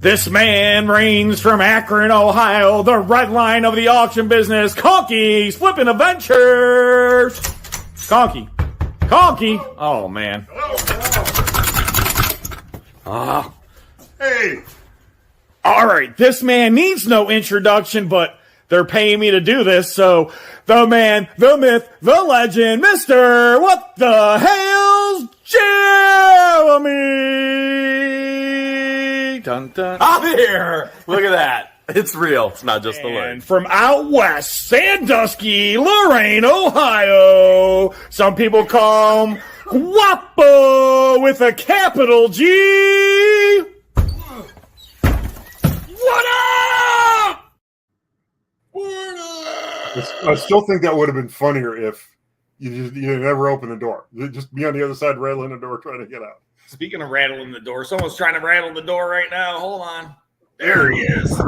This man reigns from Akron, Ohio, the red line of the auction business, Conky's Flippin' Adventures. Conky. Oh, man. Hey. All right, this man needs no introduction, but they're paying me to do this, so the man, the myth, the legend, Mr. What the Hales, Jeremy! Dun, dun. I'm here! Look at that. It's real. It's not just the And leg. from out west, Sandusky, Lorain, Ohio, some people call him Guapo with a capital G. What up? I still think that would have been funnier if you never open the door. You just be on the other side rattling the door trying to get out. Speaking of rattling the door, someone's trying to rattle the door right now. Hold on. There he is.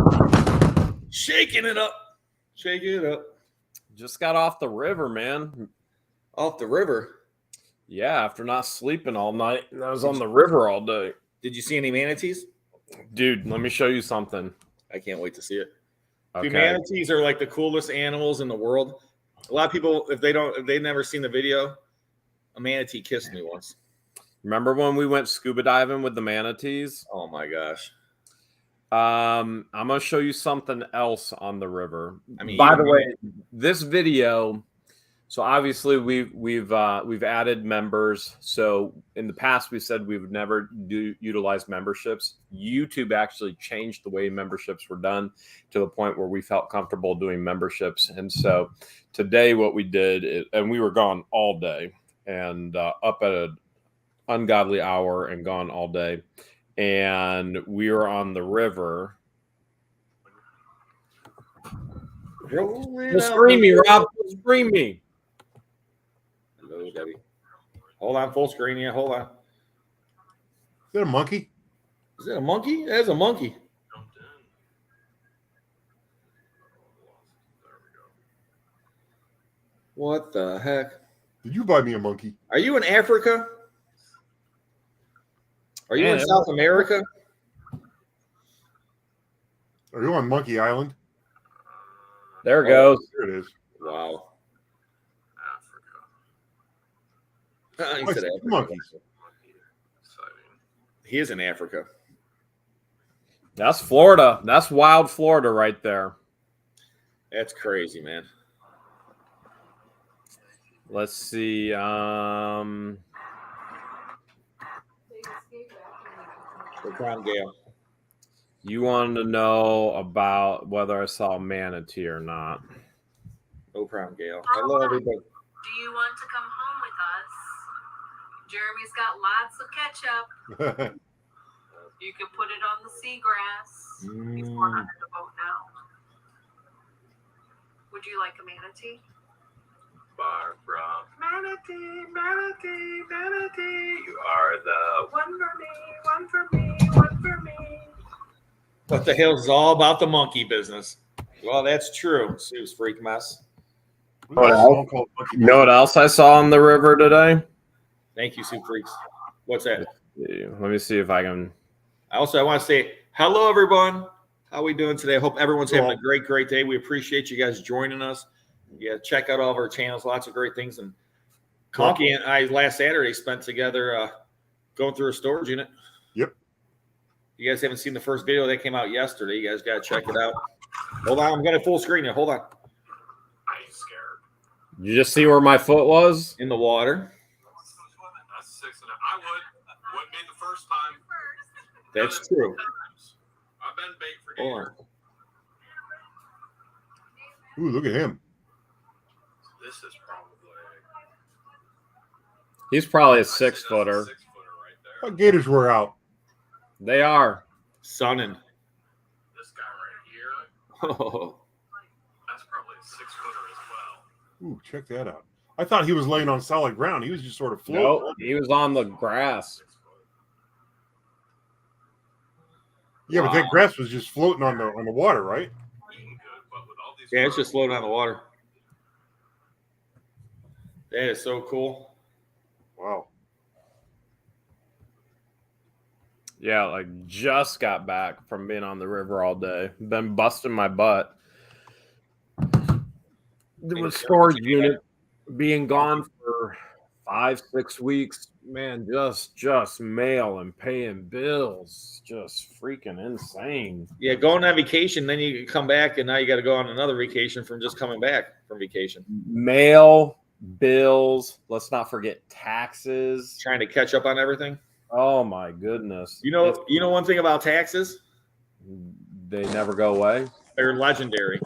Shaking it up. Shaking it up. Just got off the river, man. Off the river? Yeah, after not sleeping all night. I was on the river all day. Did you see any manatees? Dude, let me show you something. I can't wait to see it. Okay. Dude, manatees are like the coolest animals in the world. A lot of people, if they've never seen the video, a manatee kissed me once. Remember when we went scuba diving with the manatees? Oh my gosh. I'm gonna show you something else on the river. I mean, by the way, this video. So obviously we've added members. So in the past we said we would never utilize memberships. YouTube actually changed the way memberships were done to the point where we felt comfortable doing memberships. And so today what we did, and we were gone all day and up at an ungodly hour and gone all day. And we were on the river. Scream me, Rob. Scream me. Hello, Debbie. Hold on, full screen. Yeah, hold on. Is that a monkey? Is that a monkey? That's a monkey. What the heck? Did you buy me a monkey? Are you in Africa? Are you in South America? Are you on Monkey Island? There it goes. There it is. Wow. He I said see Africa. monkeys. He is in Africa. That's Florida. That's wild Florida right there. That's crazy, man. Let's see. Gale. You wanted to know about whether I saw a manatee or not. No problem, Gail. Hello, everybody. Do you want to come home with us? Jeremy's got lots of ketchup. You can put it on the seagrass. He's 400 a boat now. Would you like a manatee? Barbara. Manatee, manatee, manatee. You are the one for me, one for me, one for me. What the hell is all about the monkey business? Well, that's true. Sue's freak mess. You know what else I saw on the river today? Thank you, Sue Freaks. What's that? Let me see if I can. I want to say hello, everyone. How we doing today? I hope everyone's having a great day. We appreciate you guys joining us. Yeah, check out all of our channels. Lots of great things. And Conky and I last Saturday spent together going through a storage unit. Yep. You guys haven't seen the first video that came out yesterday. You guys got to check it out. Hold on. I'm going to full screen you. Hold on. I'm scared. You just see where my foot was? In the water. That's 6 and I would. Wouldn't be the first time. That's true. I've been bait for Hold years. on. Ooh, look at him. This is probably. He's probably a 6-footer. 6-footer right there. What gators were out? They are. Sunning. This guy right here. Oh, That's probably a 6-footer as well. Ooh, check that out. I thought he was laying on solid ground. He was just sort of floating. Nope, he was on the grass. Yeah, but that grass was just floating on the water, right? Eating good, but with all these. yeah, it's just floating on the water. That is so cool. Wow. Yeah, like just got back from being on the river all day. Been busting my butt. The storage unit being gone for 5-6 weeks, man, just mail and paying bills, just freaking insane. Yeah, going on vacation, then you come back, and now you got to go on another vacation from just coming back from vacation. Mail, bills, let's not forget taxes. Trying to catch up on everything. Oh my goodness. You know one thing about taxes? They never go away. They're legendary.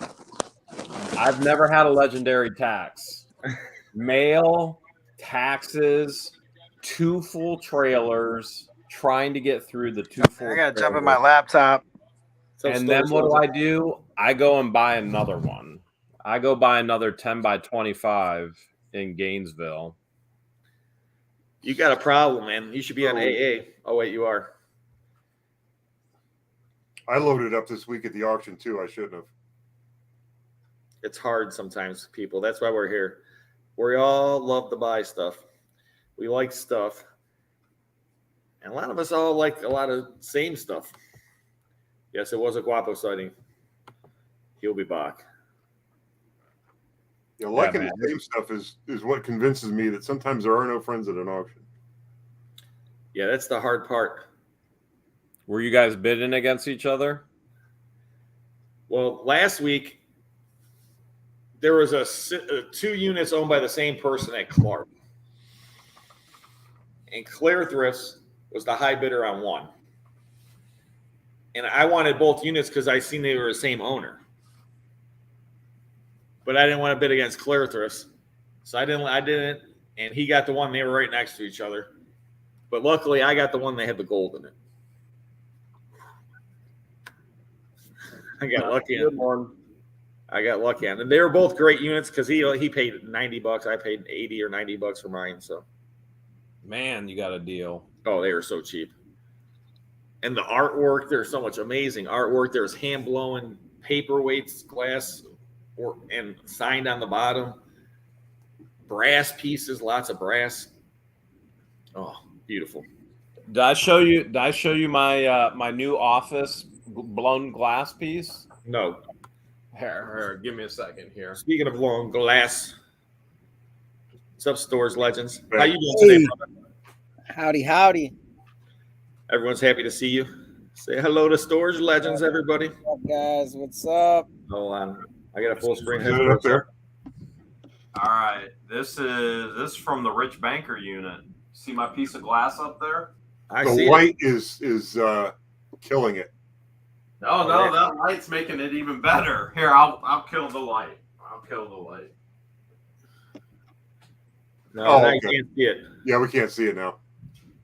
I've never had a legendary tax. Mail, taxes, 2 full trailers, trying to get through the 2 full I gotta jump in trailers. my laptop. And then what do? I go and buy another one. I go buy another 10 by 25 in Gainesville. You got a problem, man. You should be on AA. Oh, wait, you are. I loaded up this week at the auction too. I shouldn't have. It's hard sometimes, people. That's why we're here. We all love to buy stuff. We like stuff. And a lot of us all like a lot of same stuff. Yes, it was a Guapo sighting. He'll be back. Yeah, liking the same stuff is what convinces me that sometimes there are no friends at an auction. Yeah, that's the hard part. Were you guys bidding against each other? Well, last week, there was 2 units owned by the same person at Clark. And Claire Thrifts was the high bidder on one. And I wanted both units because I seen they were the same owner. But I didn't want to bid against Claire Thrifts. So I didn't. And he got the one, they were right next to each other. But luckily, I got the one that had the gold in it. I got lucky on one. I got lucky on, and they were both great units because he paid $90. I paid $80 or $90 for mine. So, man, you got a deal. Oh, they were so cheap. And the artwork, there's so much amazing artwork. There's hand blown paperweights, glass, and signed on the bottom. Brass pieces, lots of brass. Oh, beautiful. Did I show you my my new office blown glass piece? No. Here, give me a second here. Speaking of blown glass, what's up, Stores Legends? How you doing today, brother? Howdy. Everyone's happy to see you. Say hello to Stores Legends, everybody. What's up, guys? What's up? Hold on. I got a full screen. Up there. All right, this is from the Rich Banker unit. See my piece of glass up there? I the see white is killing it. No, that light's making it even better. Here, I'll kill the light. No, Oh, now okay. you can't see it. Yeah, we can't see it now.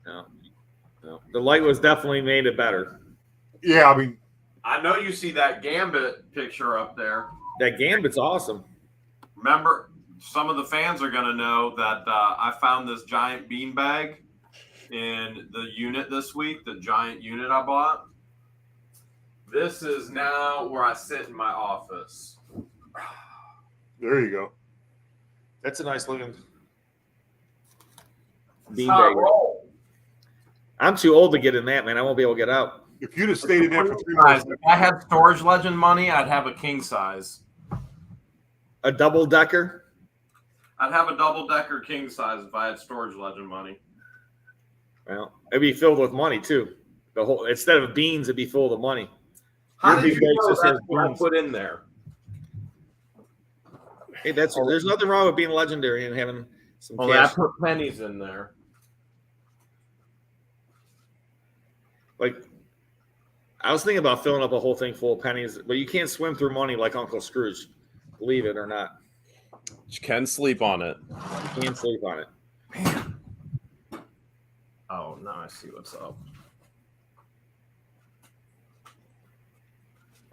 No. The light was definitely made it better. Yeah, I mean, I know you see that Gambit picture up there. That Gambit's awesome. Remember, some of the fans are going to know that I found this giant beanbag in the unit this week, the giant unit I bought. This is now where I sit in my office. there you go. That's a nice looking That's how I beanbag. roll. I'm too old to get in that, man. I won't be able to get out. If you'd have stayed in there for 3 Guys, months, if I had storage legend money, I'd have a king size. A double decker. I'd have a double decker king size if I had storage legend money. Well, it'd be filled with money too. The whole instead of beans, it'd be full of money. How Your did you beanbag know just that's has what I beans. put in there? Hey, there's nothing wrong with being legendary and having some Well, I cash. put pennies in there. Like, I was thinking about filling up a whole thing full of pennies, but you can't swim through money like Uncle Scrooge. Believe it or not, You can sleep on it. you can't sleep on it. Oh, now I see what's up.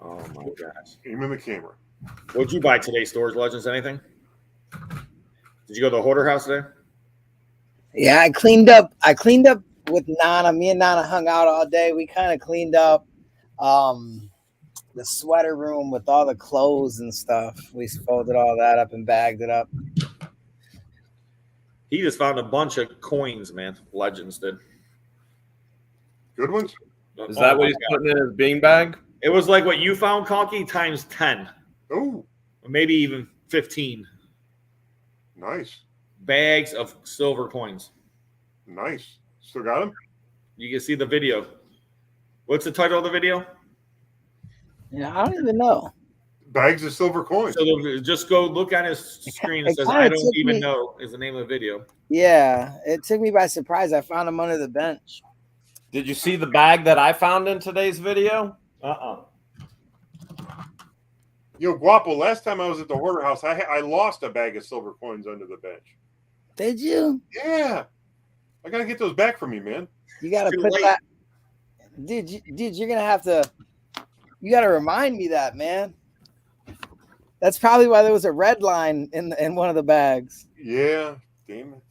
Oh my gosh! aim in the camera. What'd you buy today, Storage Legends? Anything? Did you go to the hoarder house today? Yeah, I cleaned up with Nana. Me and Nana hung out all day. We kind of cleaned up the sweater room with all the clothes and stuff. We folded all that up and bagged it up. He just found a bunch of coins, man. Legends did. Good ones. Is that what he's putting in his beanbag? It was like what you found, Conky, times 10. Oh, Maybe even 15 nice. bags of silver coins. Nice. Still got them? You can see the video. What's the title of the video? Yeah, I don't even know. Bags of silver coins. So just go look on his screen. It It says, kinda I don't took even me- know is the name of the video. Yeah, it took me by surprise. I found them under the bench. Did you see the bag that I found in today's video? Yo, Guapo, last time I was at the Hoarder House, I lost a bag of silver coins under the bench. Did you? Yeah. I got to get those back from you, man. You got to Too put late. that. Dude, you're going to have to. You got to remind me that, man. That's probably why there was a red line in one of the bags. Yeah. Damn it.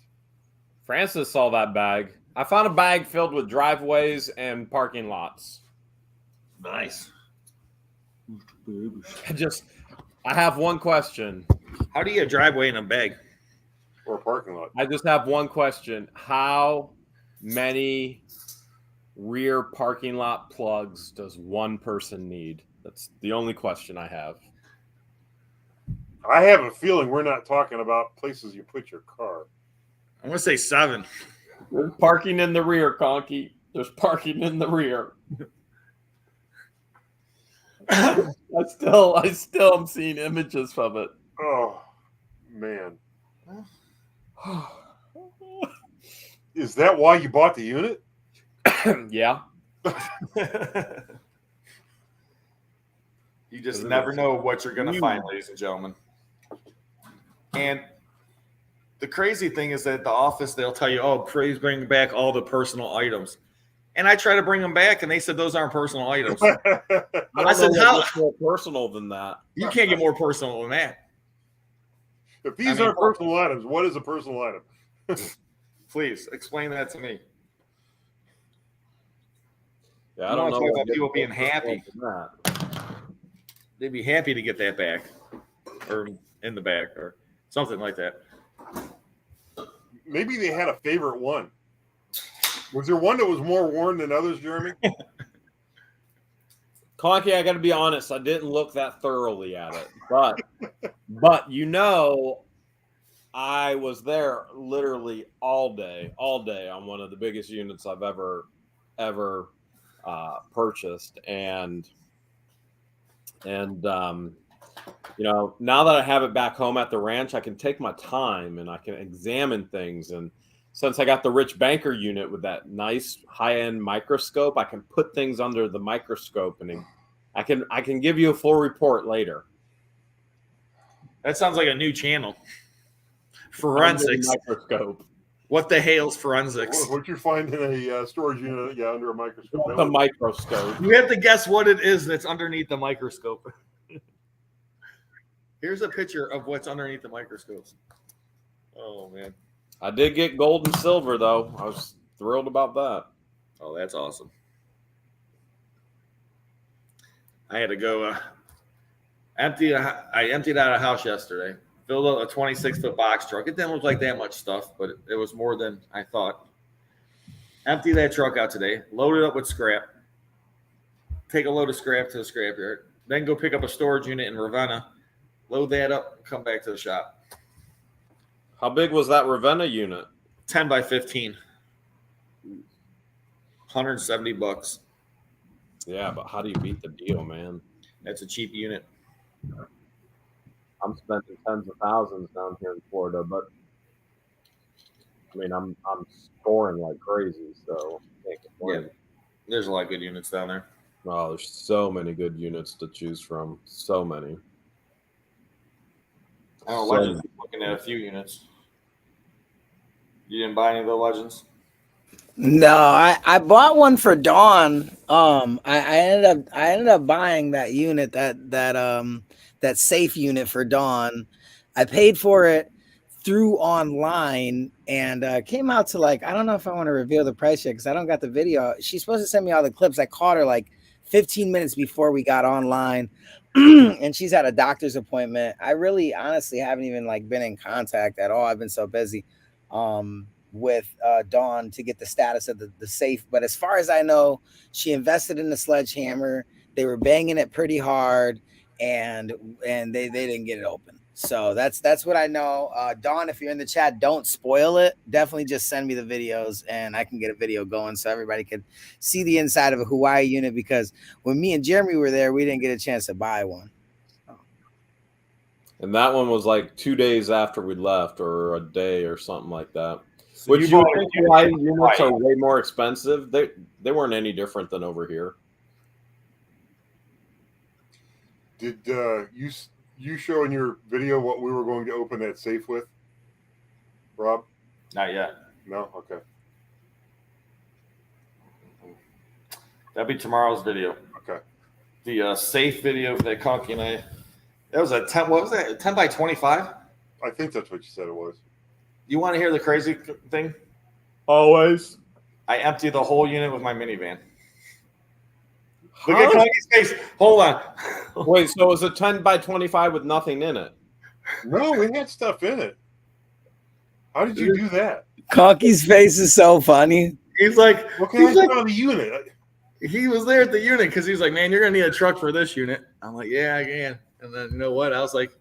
Francis saw that bag. I found a bag filled with driveways and parking lots. Nice. I have one question. How do you get a driveway in a bag? Or a parking lot. I just have one question. How many rear parking lot plugs does one person need? That's the only question I have. I have a feeling we're not talking about places you put your car. I'm going to say 7. There's parking in the rear, Conky. There's parking in the rear. I still am seeing images from it. Oh, man. Is that why you bought the unit? Yeah. You just never know what you're going to find, ladies and gentlemen. And the crazy thing is that at the office, they'll tell you, oh, please bring back all the personal items. And I try to bring them back, and they said those aren't personal items. I said, how- what's more personal than that? You can't get more personal than that. If these aren't personal items, what is a personal item? Please explain that to me. Yeah, I don't know. Talk about what people being more happy. personal than that. They'd be happy to get that back, or in the back, or something like that. Maybe they had a favorite one. Was there one that was more worn than others, Jeremy? Conky, I got to be honest. I didn't look that thoroughly at it, but I was there literally all day on one of the biggest units I've ever purchased, and now that I have it back home at the ranch, I can take my time and I can examine things. And since I got the Rich Banker unit with that nice high-end microscope, I can put things under the microscope, and I can give you a full report later. That sounds like a new channel. Forensics. Microscope. What the Hales forensics? What you find in a storage unit? Yeah, under a microscope. The microscope. You have to guess what it is that's underneath the microscope. Here's a picture of what's underneath the microscopes. Oh, man. I did get gold and silver, though. I was thrilled about that. Oh, that's awesome. I had to go I emptied out a house yesterday. Filled up a 26-foot box truck. It didn't look like that much stuff, but it was more than I thought. Empty that truck out today. Load it up with scrap. Take a load of scrap to the scrapyard. Then go pick up a storage unit in Ravenna. Load that up and come back to the shop. How big was that Ravenna unit? 10 by 15. $170. Yeah, but how do you beat the deal, man? That's a cheap unit. I'm spending tens of thousands down here in Florida, but I mean, I'm scoring like crazy, so can't complain. Yeah. There's a lot of good units down there. Oh, there's so many good units to choose from. So many. I don't know, Legends. Looking at a few units. You didn't buy any of the Legends? No, I bought one for Dawn. I ended up buying that unit, that safe unit for Dawn. I paid for it through online, and came out to, like, I don't know if I want to reveal the price yet because I don't got the video. She's supposed to send me all the clips. I caught her like 15 minutes before we got online. And she's at a doctor's appointment. I really honestly haven't even like been in contact at all. I've been so busy. with Dawn to get the status of the safe. But as far as I know, she invested in the sledgehammer. They were banging it pretty hard, and they didn't get it open. So that's what I know. Dawn, if you're in the chat, don't spoil it. Definitely just send me the videos, and I can get a video going so everybody can see the inside of a Hawaii unit. Because when me and Jeremy were there, we didn't get a chance to buy one. And that one was like 2 days after we left, or a day, or something like that. So Which you bought think Hawaii units are way more expensive? They weren't any different than over here. Did you show in your video what we were going to open that safe with, Rob? Not yet. No? Okay. That'll be tomorrow's video. Okay. The safe video that Conky and I. That was a 10. What was that? 10 by 25. I think that's what you said it was. You want to hear the crazy thing? Always. I emptied the whole unit with my minivan. Look at Conky's face. Hold on. Wait, so it was a 10 by 25 with nothing in it? No, we had stuff in it. How did you do that? Conky's face is so funny. He's like, What can I put on the unit? he was there at the unit because he's like, man, you're gonna need a truck for this unit. I'm like, yeah, I can. And then you know what? I was like,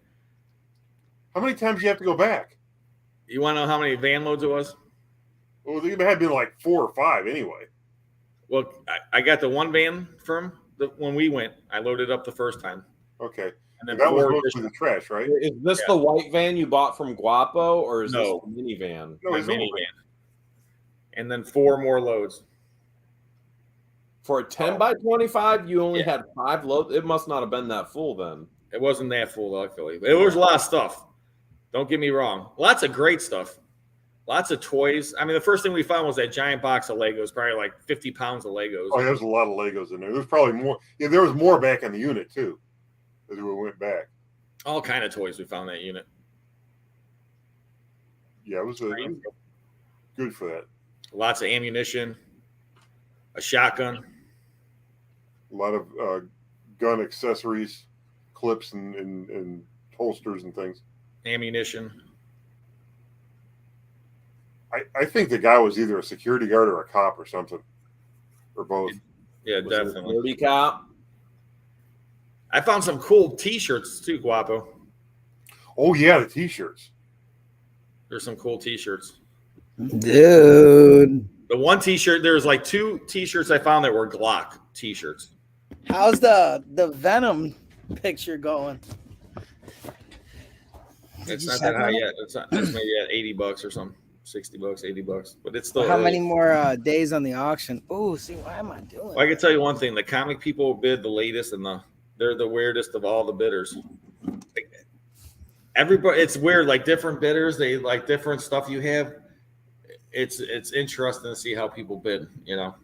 How many times do you have to go back? you want to know how many van loads it was? Well, there had been like 4 or 5 anyway. Well, I got the one van from when we went. I loaded up the first time. Okay. And then That was 4 mostly additional. the trash, right? Is this the white van you bought from Guapo, or is No. this the minivan? No, My it's only- minivan. And then 4 more loads. For a 10 by 25, you only Yeah. had 5 loads? It must not have been that full then. It wasn't that full, luckily. It was a lot of stuff. Don't get me wrong. Lots of great stuff. Lots of toys. I mean, the first thing we found was that giant box of Legos, probably like 50 pounds of Legos. Oh, there's a lot of Legos in there. There's probably more. Yeah, there was more back in the unit too, as we went back. All kind of toys we found in that unit. Yeah, it was good for that. Lots of ammunition, a shotgun. A lot of gun accessories, clips, and holsters and things. Ammunition. I think the guy was either a security guard or a cop or something, or both. Yeah, Was it a definitely. 30 cop? I found some cool T-shirts too, Guapo. Oh yeah, the T-shirts. There's some cool T-shirts. Dude, The one T-shirt, there's like 2 T-shirts I found that were Glock T-shirts. how's the Venom picture going? It's you not check that high on it? yet. It's maybe at $80 or something, $60, $80. But it's still. How many more days on the auction? Oh, see, why am I doing? Well, I can tell you one thing: the comic people bid the latest, and they're the weirdest of all the bidders. Like, everybody, it's weird. Like different bidders, they like different stuff you have. It's interesting to see how people bid, you know.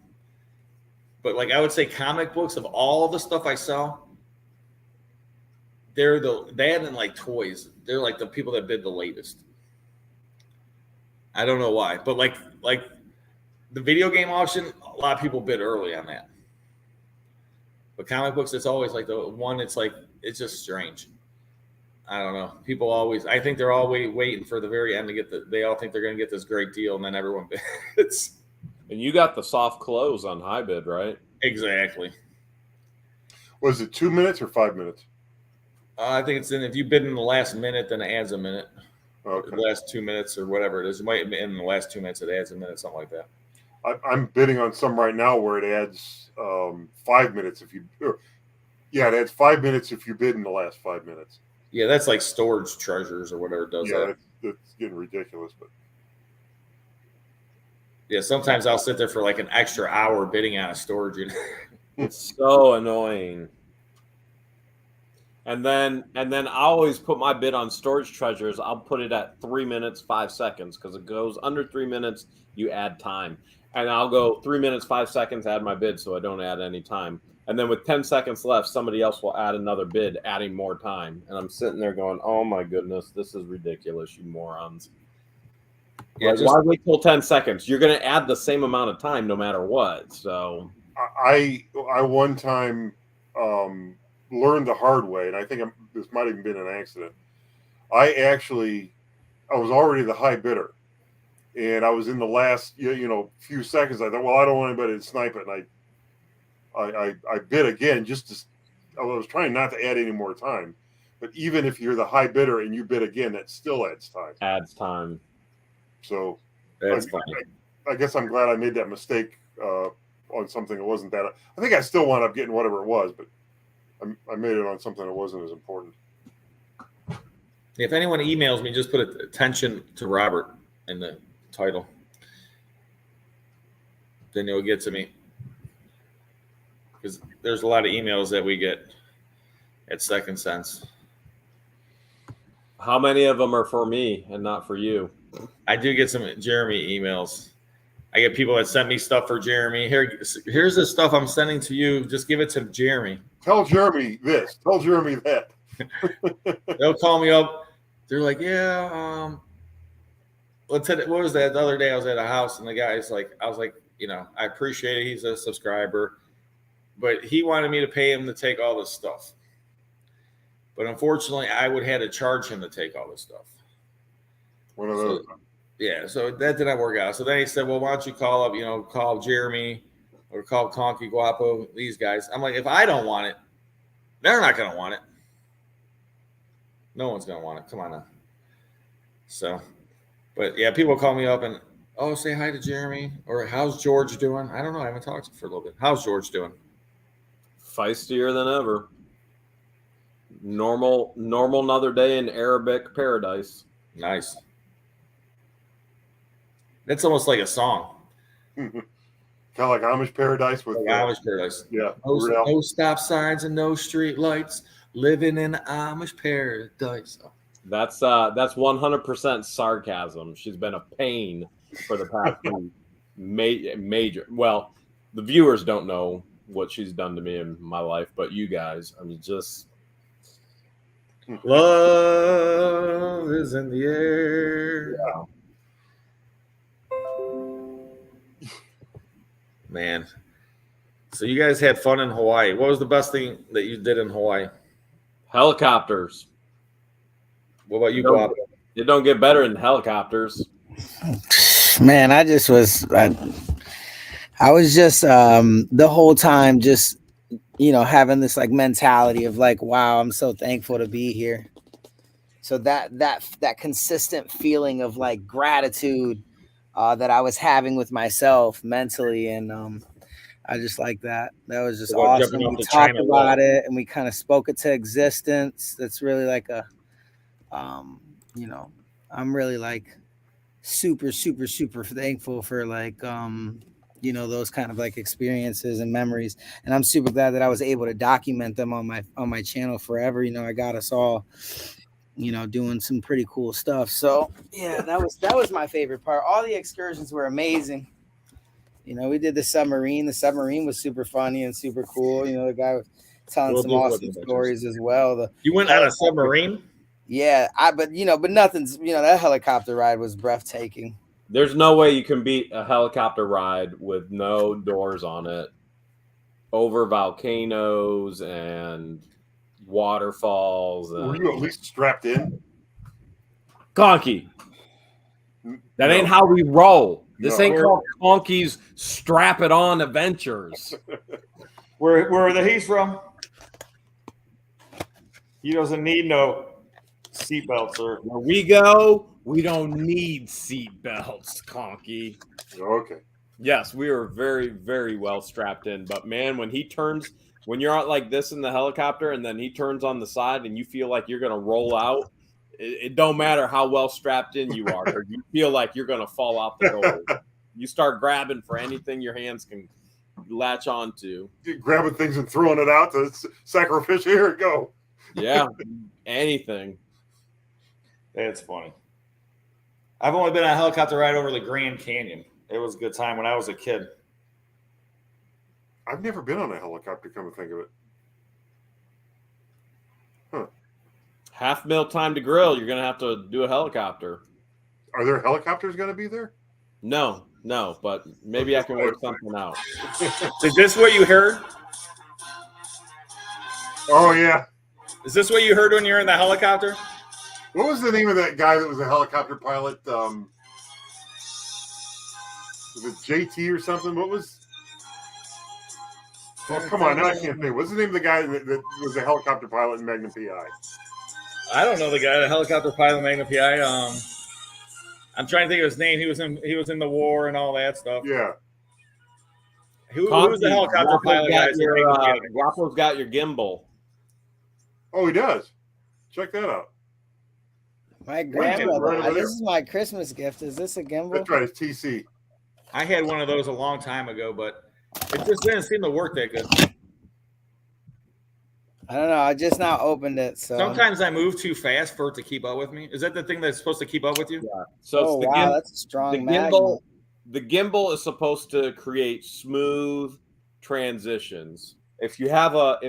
But like I would say, comic books of all the stuff I sell, they're that and like toys. They're like the people that bid the latest. I don't know why, but like the video game auction, a lot of people bid early on that. But comic books, it's always like the one. It's like it's just strange. I don't know. People always. I think they're always waiting for the very end to get They all think they're going to get this great deal, and then everyone bids. And you got the soft close on high bid, right? Exactly. Was it 2 minutes or 5 minutes? I think it's if you bid in the last minute, then it adds a minute. Okay. The last 2 minutes or whatever it is. It might be in the last 2 minutes, it adds a minute, something like that. I'm bidding on some right now where it adds 5 minutes if you. Yeah, it adds 5 minutes if you bid in the last 5 minutes. Yeah, that's like storage treasures or whatever it does. Yeah, that. that's getting ridiculous, but. Yeah, sometimes I'll sit there for like an extra hour bidding on a storage unit. It's so annoying. And then I always put my bid on storage treasures. I'll put it at 3 minutes, 5 seconds, because it goes under 3 minutes, you add time. And I'll go 3 minutes, 5 seconds, add my bid, so I don't add any time. And then with 10 seconds left, somebody else will add another bid, adding more time. And I'm sitting there going, oh my goodness, this is ridiculous, you morons. Yeah, Like, why wait till 10 seconds? You're going to add the same amount of time no matter what. So I one time learned the hard way, and I think this might have even been an accident. I was already the high bidder, and I was in the last few seconds. I thought, well, I don't want anybody to snipe it, and I bid again I was trying not to add any more time. But even if you're the high bidder and you bid again, that still adds time. So That's funny. I guess I'm glad I made that mistake on something that wasn't that. I think I still wound up getting whatever it was, but I made it on something that wasn't as important. If anyone emails me, just put attention to Robert in the title. Then you'll get to me. Because there's a lot of emails that we get at Second Sense. How many of them are for me and not for you? I do get some Jeremy emails. I get people that send me stuff for Jeremy. Here's the stuff I'm sending to you. Just give it to Jeremy. Tell Jeremy this. Tell Jeremy that. They'll call me up. They're like, yeah, what was that? The other day I was at a house and the guy's like, I was like, I appreciate it. He's a subscriber, but he wanted me to pay him to take all this stuff. But unfortunately, I would have to charge him to take all this stuff. One of those. Yeah, so that did not work out. So then he said, well, why don't you call up, call Jeremy or call Conky, Guapo, these guys. I'm like, if I don't want it, they're not going to want it. No one's going to want it. Come on now. So, but yeah, people call me up and, say hi to Jeremy, or how's George doing? I don't know. I haven't talked to him for a little bit. How's George doing? Feistier than ever. Normal another day in Arabic paradise. Nice. That's almost like a song. Kind of like Amish Paradise with Amish Paradise. Yeah. No stop signs and no street lights. Living in Amish Paradise. That's 100% sarcasm. She's been a pain for the past major. Well, the viewers don't know what she's done to me in my life, but you guys, just. Love is in the air. Yeah. Man. So you guys had fun in Hawaii. What was the best thing that you did in Hawaii? Helicopters. What about you, Bob? It don't get better than helicopters. Man, I was just the whole time just having this like mentality of like, wow, I'm so thankful to be here. So that consistent feeling of like gratitude that I was having with myself mentally, and I just like that. That was just awesome. We talked about it and we kind of spoke it to existence. That's really like a I'm really like super, super, super thankful for like those kind of like experiences and memories, and I'm super glad that I was able to document them on my channel forever. I got us all doing some pretty cool stuff. So yeah, that was my favorite part. All the excursions were amazing. We did the submarine was super funny and super cool. The guy was telling some awesome stories as well. You went on a submarine? Yeah, but nothing's that helicopter ride was breathtaking. There's no way you can beat a helicopter ride with no doors on it, over volcanoes and waterfalls. Were you at least strapped in? Conky. That ain't how we roll. This ain't called Conky's Strap It On Adventures. Where he's from? He doesn't need no seatbelts, or where we go, we don't need seatbelts, Conky. Okay. Yes, we were very, very well strapped in. But man, when you're out like this in the helicopter, and then he turns on the side, and you feel like you're gonna roll out, it don't matter how well strapped in you are. You feel like you're gonna fall out the door. You start grabbing for anything your hands can latch onto. Grabbing things and throwing it out to sacrificial. Here it go. Yeah, anything. That's funny. I've only been on a helicopter ride over the Grand Canyon. It was a good time when I was a kid. I've never been on a helicopter, come to think of it. Huh. $500,000 time to grill. You're going to have to do a helicopter. Are there helicopters going to be there? No, but maybe I can work something out. Is this what you heard? Oh, yeah. Is this what you heard when you were in the helicopter? What was the name of that guy that was a helicopter pilot? Was it JT or something? What was? Oh, come on, now I can't think. What's the name of the guy that was a helicopter pilot in Magnum PI? I don't know the guy, the helicopter pilot, Magnum PI. I'm trying to think of his name. He was in the war and all that stuff. Yeah. Who's the helicopter pilot guy? Guapo's got your gimbal. Oh, he does. Check that out. My grandmother. Right over This there. is my Christmas gift. Is this a gimbal? That's right. It's TC. I had one of those a long time ago, but it just didn't seem to work that good. I don't know. I just now opened it. So Sometimes I move too fast for it to keep up with me. Is that the thing that's supposed to keep up with you? Yeah. So oh it's the wow, that's a strong the magnet. gimbal. The gimbal is supposed to create smooth transitions. If you have a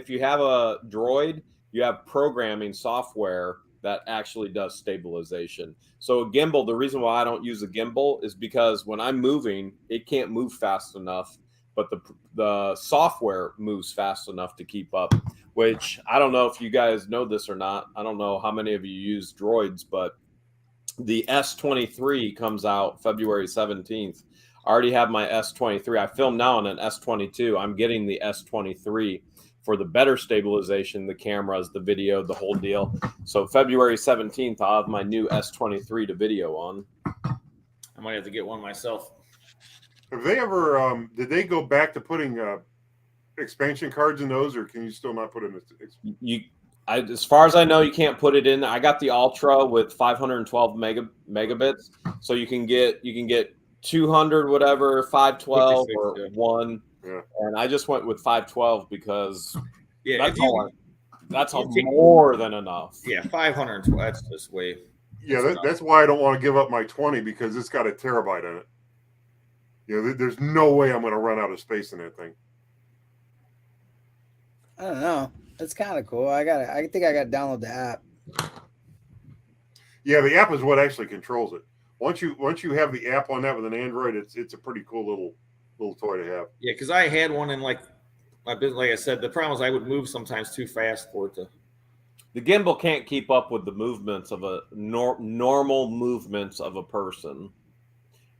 droid, you have programming software that actually does stabilization. So a gimbal, the reason why I don't use a gimbal is because when I'm moving, it can't move fast enough, but the software moves fast enough to keep up, which I don't know if you guys know this or not. I don't know how many of you use droids, but the S23 comes out February 17th. I already have my S23. I film now on an S22. I'm getting the S23 for the better stabilization, the cameras, the video, the whole deal. So February 17th, I'll have my new S23 to video on. I might have to get one myself. Have they ever? Did they go back to putting expansion cards in those, or can you still not put in? As far as I know, you can't put it in. I got the Ultra with 512 megabits, so you can get 200 whatever, 512 or one. Yeah. And I just went with 512 because that's more than enough. Yeah, 512. That's just way. Yeah, that's why I don't want to give up my 20 because it's got a terabyte in it. You know, there's no way I'm going to run out of space in that thing. I don't know. It's kind of cool. I think I got to download the app. Yeah, the app is what actually controls it. Once you have the app on that with an Android, it's a pretty cool little toy to have. Yeah, because I had one in like my business. Like I said, the problem is I would move sometimes too fast for it to. The gimbal can't keep up with the movements of a normal movements of a person.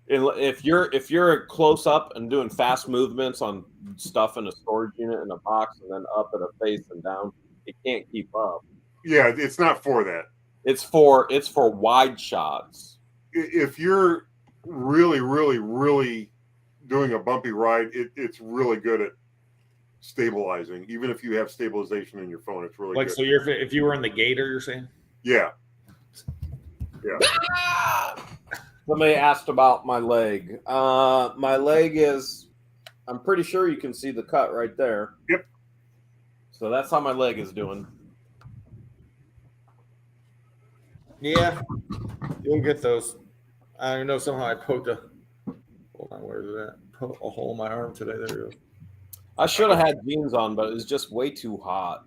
If you're close up and doing fast movements on stuff in a storage unit in a box and then up at a face and down, it can't keep up. Yeah, it's not for that. It's for wide shots. If you're really, really, really doing a bumpy ride, it's really good at stabilizing. Even if you have stabilization in your phone, it's really like good. So if you were in the Gator, you're saying? Yeah. Somebody asked about my leg. My leg is, I'm pretty sure you can see the cut right there. Yep. So that's how my leg is doing. Yeah, you'll get those. I know somehow I poked a. Hold on, where is it at? Poked a hole in my arm today. There we go. I should have had jeans on, but it was just way too hot.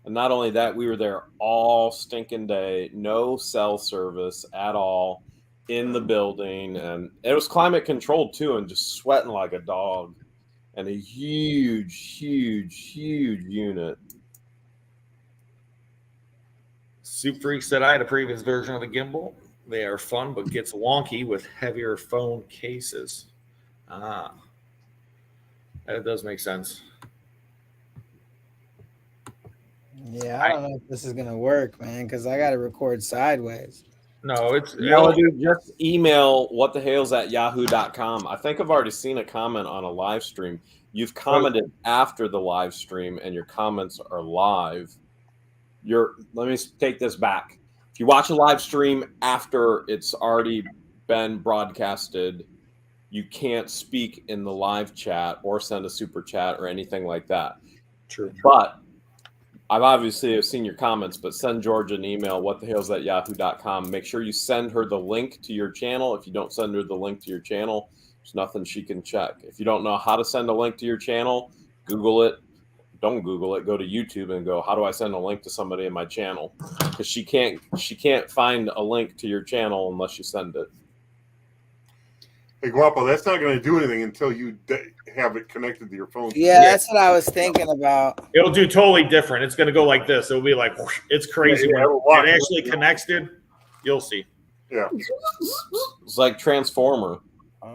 And not only that, we were there all stinking day, no cell service at all in the building, and it was climate controlled too, and just sweating like a dog. And a huge unit. Soup Freak said I had a previous version of the gimbal. They are fun, but gets wonky with heavier phone cases. That does make sense. Yeah, I don't know if this is gonna work, man, because I got to record sideways. No, it's just email whatthehales@yahoo.com. I think I've already seen a comment on a live stream. You've commented after the live stream, and your comments are live. Let me take this back. If you watch a live stream after it's already been broadcasted, you can't speak in the live chat or send a super chat or anything like that. True. But I've obviously seen your comments, but send Georgia an email, whatthehales@yahoo.com. Make sure you send her the link to your channel. If you don't send her the link to your channel, there's nothing she can check. If you don't know how to send a link to your channel, Google it. Don't Google it. Go to YouTube and go, how do I send a link to somebody in my channel? Because she can't find a link to your channel unless you send it. Hey, Guapo, that's not going to do anything until you have it connected to your phone. Yeah, that's what I was thinking about. It'll do totally different. It's going to go like this. It'll be like, whoosh. It's crazy. Yeah, when it actually connects it, you'll see. Yeah. It's like Transformer.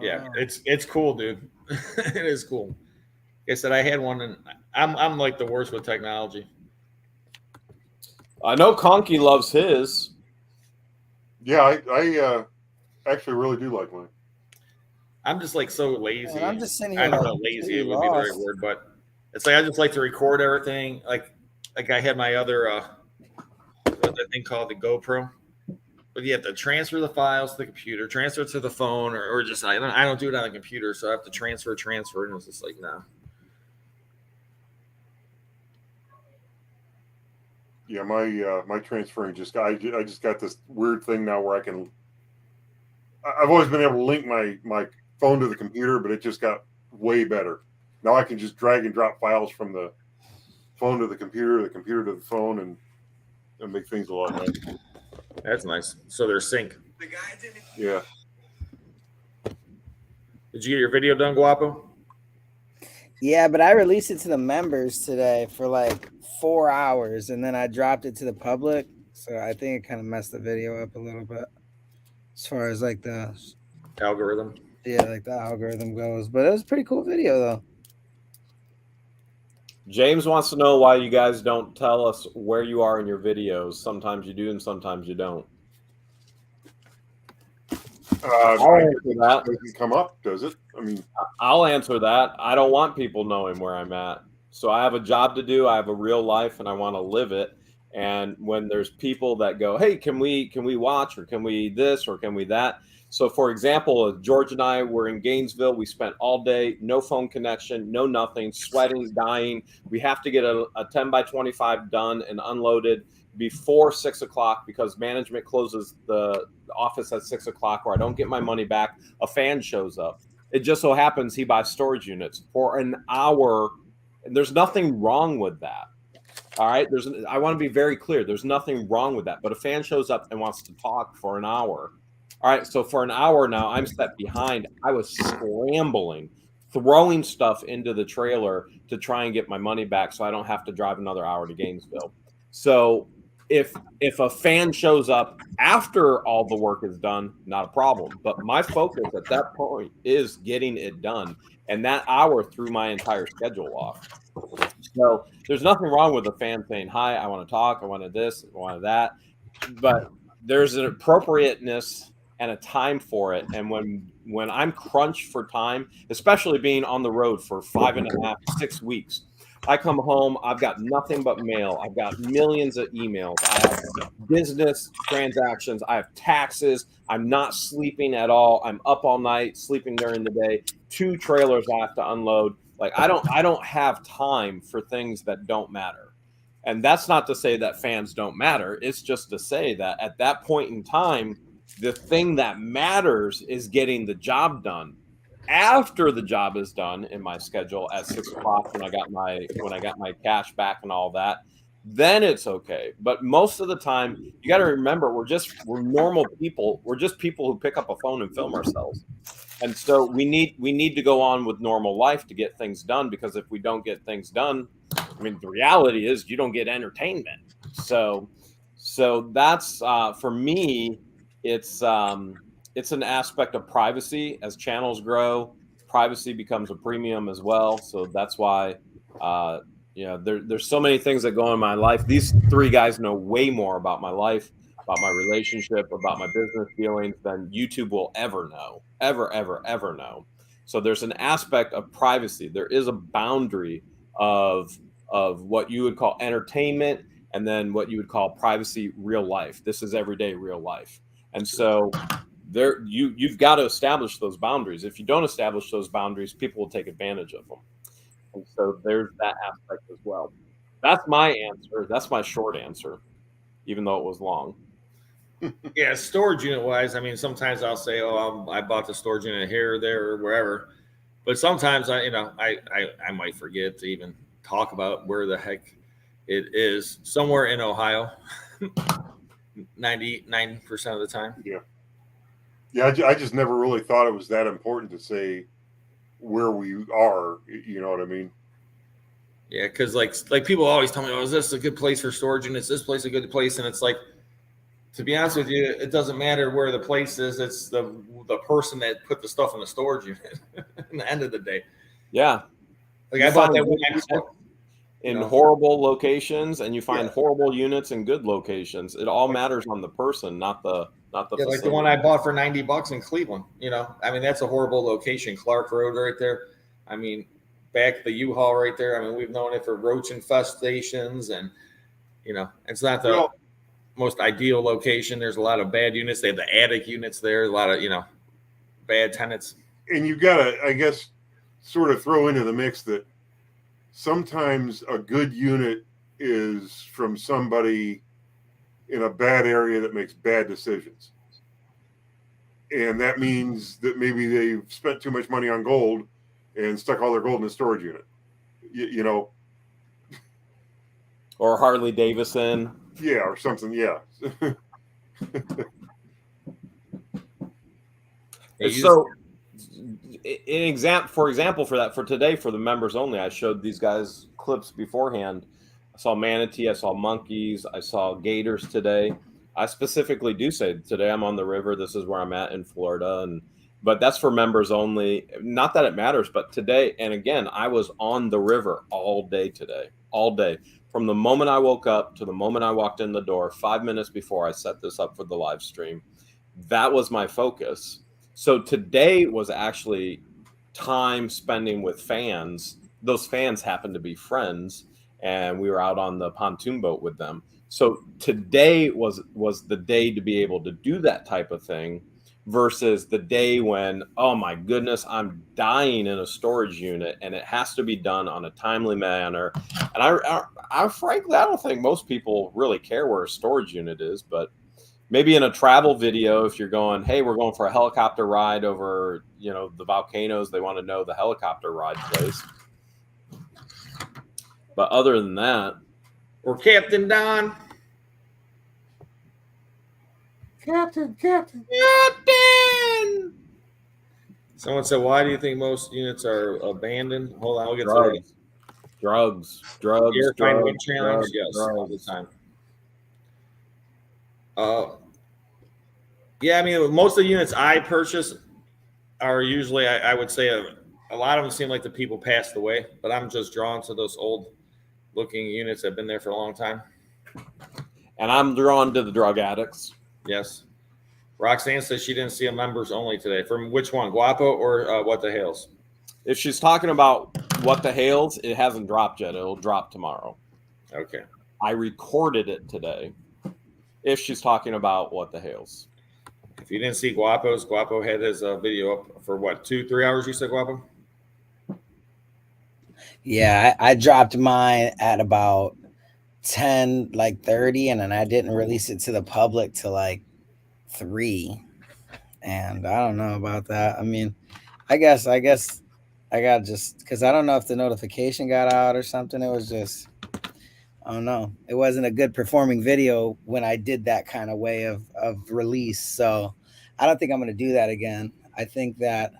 Yeah, Oh. it's cool, dude. It is cool. Like I said, I had one, and I'm like the worst with technology. I know Conky loves his. Yeah, I actually really do like mine. I'm just like so lazy. Man, I'm just sitting I here don't like know, lazy completely would be the right lost. word, but it's like I just like to record everything. Like I had my other what's that thing called, the GoPro. But you have to transfer the files to the computer, transfer it to the phone, or just I don't do it on the computer, so I have to transfer, and it's just like no. Yeah, my transferring I just got this weird thing now where I've always been able to link my phone to the computer, but it just got way better. Now I can just drag and drop files from the phone to the computer to the phone, and make things a lot nicer. That's nice. So they're sync. Yeah. Did you get your video done, Guapo? Yeah, but I released it to the members today for like 4 hours, and then I dropped it to the public. So I think it kind of messed the video up a little bit, as far as like the Algorithm. like the algorithm goes. But it was a pretty cool video though. James wants to know why you guys don't tell us where you are in your videos. Sometimes you do, and sometimes you don't. I'll answer that. Doesn't come up, does it? I mean, I'll answer that. I don't want people knowing where I'm at. So I have a job to do. I have a real life, and I want to live it. And when there's people that go, "Hey, can we watch, or can we this, or can we that?" So, for example, George and I were in Gainesville. We spent all day, no phone connection, no nothing, sweating, dying. We have to get a 10 by 25 done and unloaded before 6 o'clock because management closes the office at 6 o'clock, or I don't get my money back. A fan shows up. It just so happens he buys storage units for an hour. And there's nothing wrong with that. All right. I want to be very clear. There's nothing wrong with that. But a fan shows up and wants to talk for an hour. All right. So for an hour now, I'm set behind. I was scrambling, throwing stuff into the trailer to try and get my money back so I don't have to drive another hour to Gainesville. So if a fan shows up after all the work is done, not a problem. But my focus at that point is getting it done. And that hour threw my entire schedule off. So there's nothing wrong with a fan saying, "Hi, I want to talk. I wanted this, I wanted that." But there's an appropriateness and a time for it. And when I'm crunched for time, especially being on the road for 5.5, 6 weeks, I come home, I've got nothing but mail. I've got millions of emails. I have business transactions. I have taxes. I'm not sleeping at all. I'm up all night, sleeping during the day. 2 trailers I have to unload. Like I don't have time for things that don't matter. And that's not to say that fans don't matter. It's just to say that at that point in time, the thing that matters is getting the job done. After the job is done in my schedule at 6 o'clock when I got my cash back and all that, then it's okay. But most of the time, you got to remember we're normal people. We're just people who pick up a phone and film ourselves. And so we need to go on with normal life to get things done, because if we don't get things done, I mean, the reality is you don't get entertainment. So that's for me, it's an aspect of privacy. As channels grow, privacy becomes a premium as well. So that's why there's so many things that go on in my life. These 3 guys know way more about my life, about my relationship, about my business dealings than YouTube will ever know, ever know. So there's an aspect of privacy. There is a boundary of what you would call entertainment, and then what you would call privacy, real life. This is everyday real life. And so you've got to establish those boundaries. If you don't establish those boundaries, people will take advantage of them. And so there's that aspect as well. That's my answer. That's my short answer, even though it was long. Yeah, storage unit wise, I mean, sometimes I'll say, "Oh, I bought the storage unit here, there, or wherever," but sometimes I might forget to even talk about where the heck it is. Somewhere in Ohio, 99% of the time. Yeah. I just never really thought it was that important to say where we are. You know what I mean? Yeah, because like people always tell me, "Oh, is this a good place for storage units? Is this place a good place?" And it's like, To be honest with you, it doesn't matter where the place is. It's the person that put the stuff in the storage unit. At the end of the day, Yeah. like You I bought find that one in you know. horrible locations, and you find Yeah. horrible units in good locations. It all matters on the person, not the Yeah, facility. like the one I bought for $90 in Cleveland. You know, I mean that's a horrible location. Clark Road, right there. I mean, back the U-Haul right there. I mean, we've known it for roach infestations, and you know, it's not the Well, most ideal location. There's a lot of bad units. They have the attic units there. A lot of bad tenants. and you gotta, I guess, sort of throw into the mix that sometimes a good unit is from somebody in a bad area that makes bad decisions. And that means that maybe they've spent too much money on gold and stuck all their gold in a storage unit. You know, Or Harley Davidson. yeah, or something, yeah. So, for example, for today, for the members only, I showed these guys clips beforehand. I saw manatee, I saw monkeys, I saw gators today. I specifically do say today I'm on the river. This is where I'm at in Florida, but that's for members only. Not that it matters, but today, and again, I was on the river all day today, all day. From the moment I woke up to the moment I walked in the door, 5 minutes before I set this up for the live stream, that was my focus. So today was actually time spending with fans. Those fans happened to be friends, and we were out on the pontoon boat with them. So today was the day to be able to do that type of thing versus the day when, oh my goodness, I'm dying in a storage unit and it has to be done on a timely manner. And I frankly, I don't think most people really care where a storage unit is, but maybe in a travel video, if you're going, hey, we're going for a helicopter ride over, the volcanoes, they want to know the helicopter ride place. But other than that, Or Captain Don. Captain. Someone said, "Why do you think most units are abandoned?" Hold on, we'll get to that. Drugs. Air find win challenge, yes, all the time. Yeah, I mean, most of the units I purchase are usually, I would say, a lot of them seem like the people passed away, but I'm just drawn to those old-looking units that have been there for a long time. And I'm drawn to the drug addicts. Yes. Roxanne says she didn't see a members only today. From which one, Guapo or What the Hales? If she's talking about What the Hales, it hasn't dropped yet. It'll drop tomorrow. Okay. I recorded it today. If she's talking about What the Hales. If you didn't see Guapo's, Guapo had his video up for what, 2-3 hours, you said, Guapo? Yeah, I dropped mine at about 10:30, and then I didn't release it to the public till 3. And I don't know about that. I mean, I guess I got just because I don't know if the notification got out or something. It was just, I don't know. It wasn't a good performing video when I did that kind of way of release. So I don't think I'm going to do that again. I think that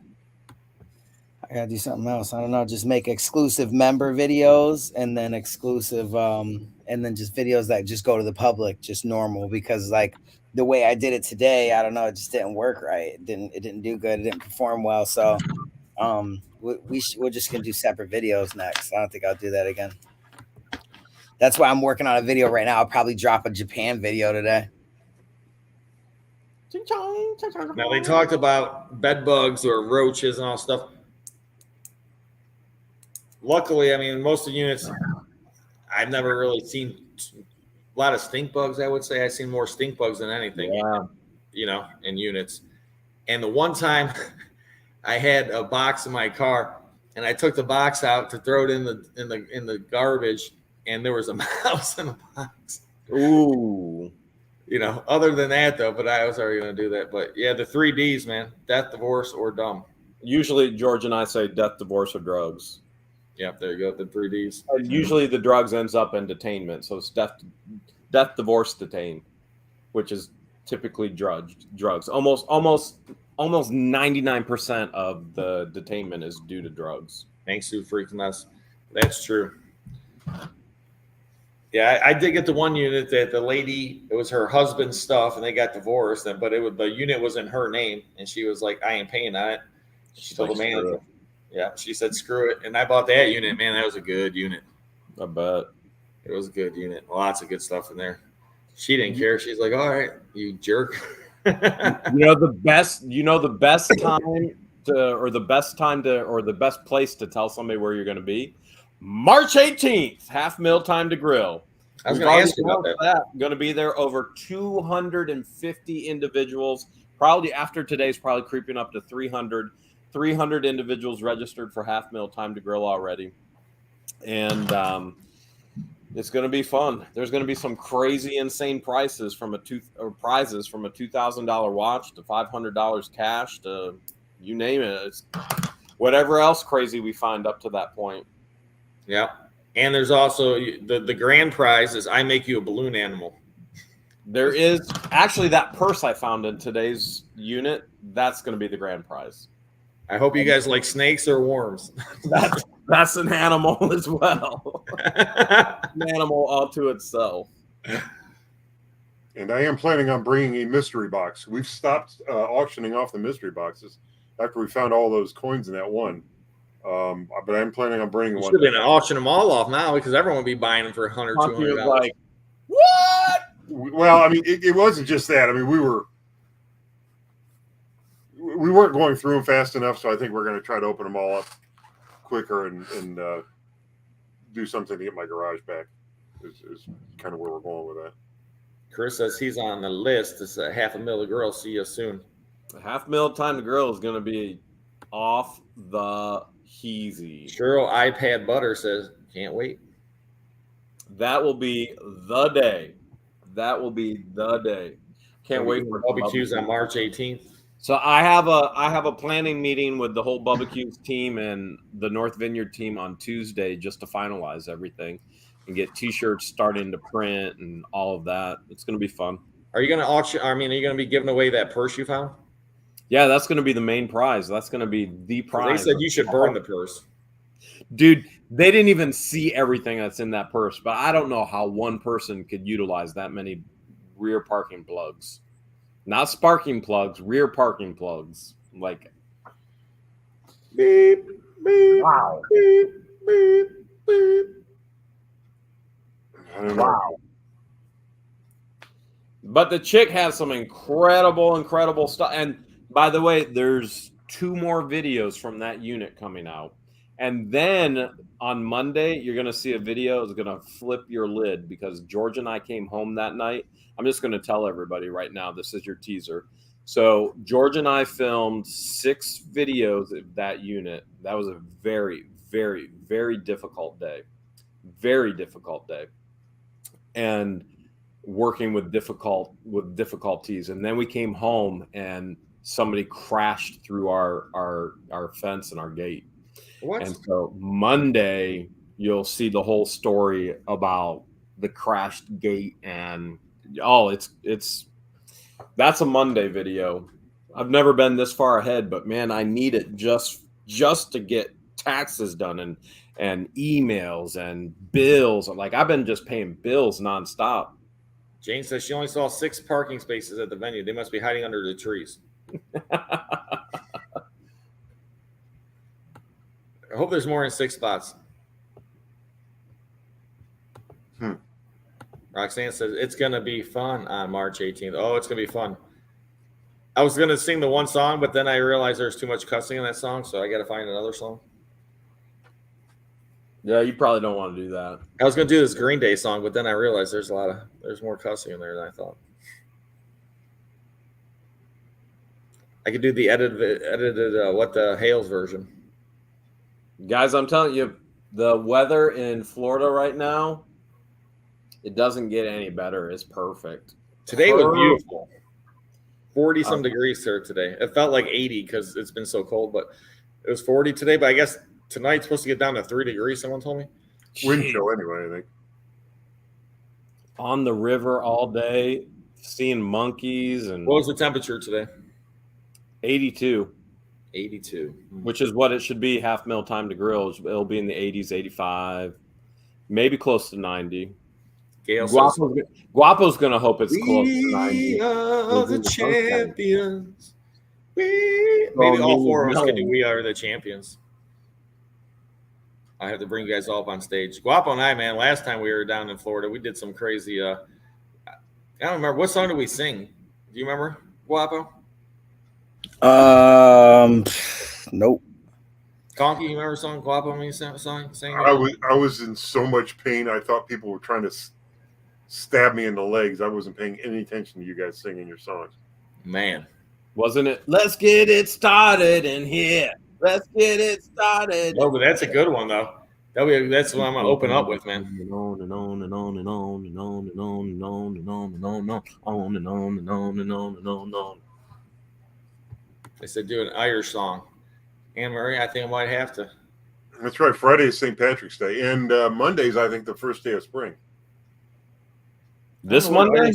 I got to do something else. I don't know. Just make exclusive member videos and then exclusive, and then just videos that just go to the public, just normal, because the way I did it today, I don't know. It just didn't work right. It didn't do good. It didn't perform well. So we're just going to do separate videos next. I don't think I'll do that again. That's why I'm working on a video right now. I'll probably drop a Japan video today. Now, they talked about bed bugs or roaches and all stuff. Luckily, I mean, most of the units, I've never really seen a lot of stink bugs, I would say. I've seen more stink bugs than anything, in units. And the one time I had a box in my car, and I took the box out to throw it in the garbage, and there was a mouse in the box. Ooh. Other than that, though, but I was already going to do that. But, yeah, the 3 Ds, man, death, divorce, or dumb. Usually, George and I say death, divorce, or drugs. Yeah, there you go, the 3 Ds. Usually, the drugs ends up in detainment. So it's death, divorce, detain, which is typically drugs. Almost 99% of the detainment is due to drugs. Thanks for freaking us. That's true. Yeah, I did get the one unit that the lady, it was her husband's stuff, and they got divorced. But the unit was in her name, and she was like, "I ain't paying on it." She told the manager. Yeah, she said, "Screw it," and I bought that unit. Man, that was a good unit. I bet It was a good unit. Lots of good stuff in there. She didn't care. She's like, "All right, you jerk." You know the best time or the best place to tell somebody where you're going to be. March 18th, half meal time to grill. I was going to ask you about that. Going to be there over 250 individuals. Probably after today's probably creeping up to 300 individuals registered for half meal time to grill already. And it's going to be fun. There's going to be some crazy, insane prices from a $2,000 watch to $500 cash to you name it. It's whatever else crazy we find up to that point. Yeah, and there's also the grand prize is I make you a balloon animal. There is actually that purse I found in today's unit. That's going to be the grand prize. I hope you guys like snakes or worms. That's an animal as well. An animal all to itself. And I am planning on bringing a mystery box. We've stopped auctioning off the mystery boxes after we found all those coins in that one. But I'm planning on bringing one. Should have been auction them all off now because everyone would be buying them for $100, $200. Like, what? Well, I mean, it wasn't just that. I mean, we weren't going through them fast enough, so I think we're going to try to open them all up quicker and do something to get my garage back. Is kind of where we're going with that. Chris says he's on the list. It's a $500,000 girl. See you soon. Half meal time to grill is going to be off the heezy. Cheryl iPad Butter says can't wait. That will be the day. Can't wait for barbecues on March 18th. So I have a planning meeting with the whole barbecues team and the North Vineyard team on Tuesday just to finalize everything and get T-shirts starting to print and all of that. It's going to be fun. Are you going to auction? I mean, are you going to be giving away that purse you found? Yeah, that's going to be the main prize. That's going to be the prize. They said you should burn the purse. Dude, they didn't even see everything that's in that purse, but I don't know how one person could utilize that many rear parking plugs. Not sparking plugs, rear parking plugs. Like, beep, beep, wow. Beep, beep, beep. Wow. But the chick has some incredible stuff. And by the way, there's 2 more videos from that unit coming out. And then on Monday, you're going to see a video that's going to flip your lid because George and I came home that night. I'm just going to tell everybody right now, this is your teaser. So George and I filmed 6 videos of that unit. That was a very, very, very difficult day. Very difficult day. And working with difficulties. And then we came home and somebody crashed through our fence and our gate. What? And so Monday, you'll see the whole story about the crashed gate and that's a Monday video. I've never been this far ahead, but man, I need it just to get taxes done and emails and bills. Like I've been just paying bills nonstop. Jane says she only saw 6 parking spaces at the venue. They must be hiding under the trees. I hope there's more than 6 spots. Roxanne says it's going to be fun on March 18th. Oh, it's going to be fun. I was going to sing the one song, but then I realized there's too much cussing in that song, so I got to find another song. Yeah, you probably don't want to do that. I was going to do this Green Day song, but then I realized there's more cussing in there than I thought. I could do the edited what the Hales version. Guys, I'm telling you, the weather in Florida right now, it doesn't get any better. It's perfect. Today was beautiful. 40-some degrees here today. It felt like 80 because it's been so cold, but it was 40 today. But I guess tonight's supposed to get down to 3 degrees, someone told me. Wind chill anyway, I think. On the river all day, seeing monkeys. And what was the temperature today? 82. 82. Which is what it should be, half mil time to grill. It'll be in the 80s, 85, maybe close to 90. Gail says, Guapo's gonna hope it's close to 90. we are the champions. Maybe Well, all four of us no. can do We Are the Champions. I have to bring you guys all up on stage. Guapo and I, man, last time we were down in Florida, we did some crazy I don't remember. What song did we sing? Do you remember, Guapo? Nope. Conky, you remember a song Guapo when you sang? I was in so much pain. I thought people were trying to stab me in the legs. I wasn't paying any attention to you guys singing your songs. Man. Wasn't it? Let's get it started in here. Let's get it started. Oh, but that's a good one, though. That's what I'm going to open up with, man. On and on and on and on and on and on and on and on and on and on and on and on and on and on and on. They said do an Irish song. Anne Marie, I think I might have to. That's right. Friday is St. Patrick's Day, and Monday's I think the first day of spring. This Monday?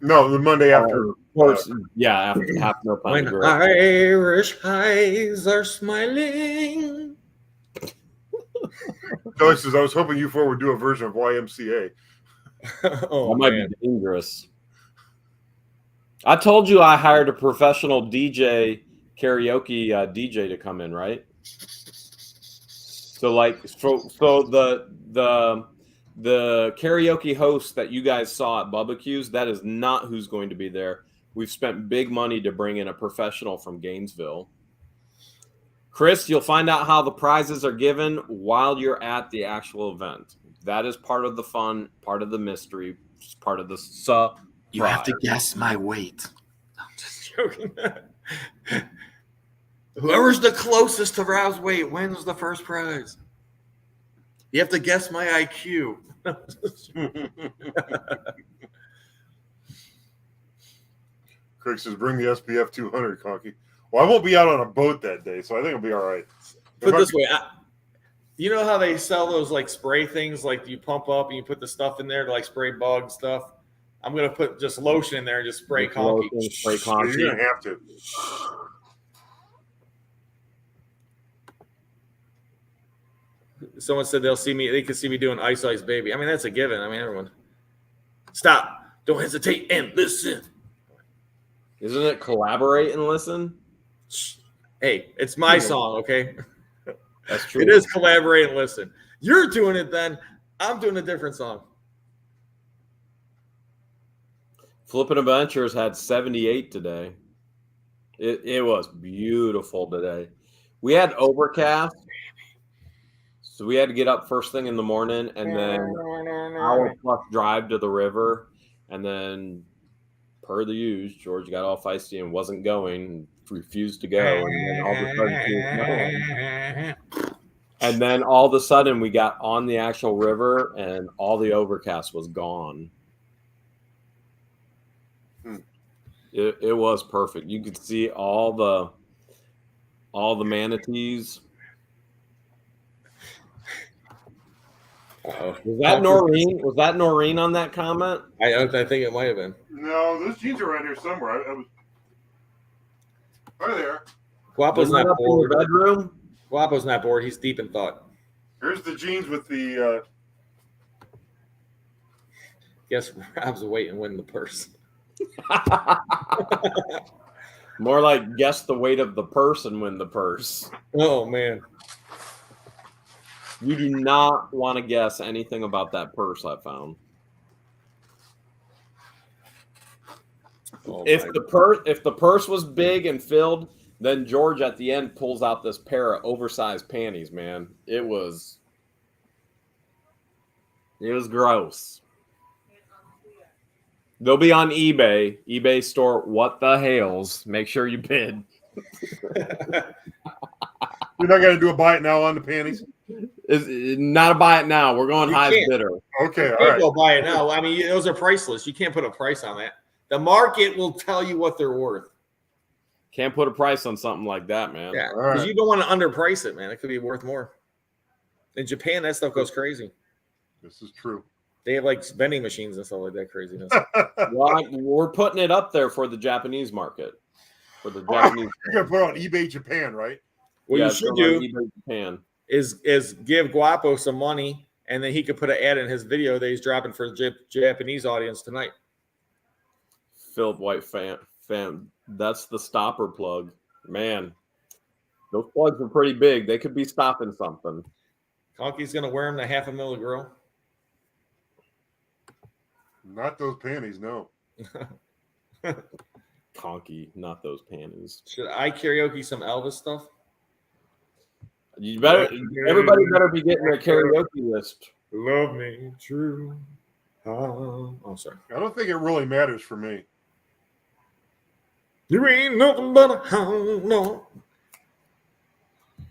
No, the Monday after. Of course, yeah, after half no When pint. Irish eyes are smiling. Kelly says, I was hoping you four would do a version of YMCA. Oh, That might man. be dangerous. I told you I hired a professional DJ, karaoke DJ to come in, right? So the karaoke host that you guys saw at Bubba that is not who's going to be there. We've spent big money to bring in a professional from Gainesville. Chris, you'll find out how the prizes are given while you're at the actual event. That is part of the fun, part of the mystery, part of the surprise. You have to guess my weight. I'm just joking. Whoever's the closest to Rob's weight wins the first prize. You have to guess my IQ. Craig says, bring the SPF 200, Conky. Well, I won't be out on a boat that day, so I think I'll be all right. Put it this way. You know how they sell those like spray things, like you pump up and you put the stuff in there to like spray bug stuff? I'm going to put just lotion in there and just spray Conky. Spray You're Conky. going to have to. Someone said they could see me doing Ice Ice Baby. I mean, that's a given. I mean, everyone. Stop. Don't hesitate and listen. Isn't it collaborate and listen? Hey, it's my song, okay? That's true. It is collaborate and listen. You're doing it then. I'm doing a different song. Flippin' Adventures had 78 today. It was beautiful today. We had overcast, so we had to get up first thing in the morning and then hour plus drive to the river. And then, per the use, George got all feisty and wasn't going and refused to go. And then all of a sudden, she was going. And then all of a sudden, we got on the actual river and all the overcast was gone. It was perfect. You could see all the manatees. Uh-oh. Was that Noreen? Was that Noreen on that comment? I think it might have been. No, those jeans are around here somewhere. I was right there. Guapo's Wasn't not that in your bored. bedroom? Guapo's not bored. He's deep in thought. Here's the jeans with the. Guess Rob's waiting win the purse. More like guess the weight of the purse and win the purse. Oh, man. You do not want to guess anything about that purse I found. Oh, If the purse was big and filled, then George at the end pulls out this pair of oversized panties, man. It was gross. They'll be on eBay. eBay store What the Hales. Make sure you bid. You're not going to do a buy it now on the panties? It's not a buy it now. We're going You highest can't. bidder. Okay, You all can't right. go buy it now. I mean, those are priceless. You can't put a price on that. The market will tell you what they're worth. Can't put a price on something like that, man. Yeah, All because right. you don't want to underprice it, man. It could be worth more. In Japan, that stuff goes crazy. This is true. They have like vending machines and stuff like that craziness. Well, we're putting it up there for the Japanese market. For the Japanese. You're going to put it on eBay Japan, right? What Yeah, you it's should going on do eBay Japan. is give Guapo some money and then he could put an ad in his video that he's dropping for the Japanese audience tonight. Philip White fan, that's the stopper plug. Man, those plugs are pretty big. They could be stopping something. Conky's going to wear him to $500,000 girl. Not those panties, no. Conky, not those panties. Should I karaoke some Elvis stuff? You better. Everybody better be getting their karaoke list. Love me true. Oh, sorry. I don't think it really matters for me. You ain't nothing but a hound, no.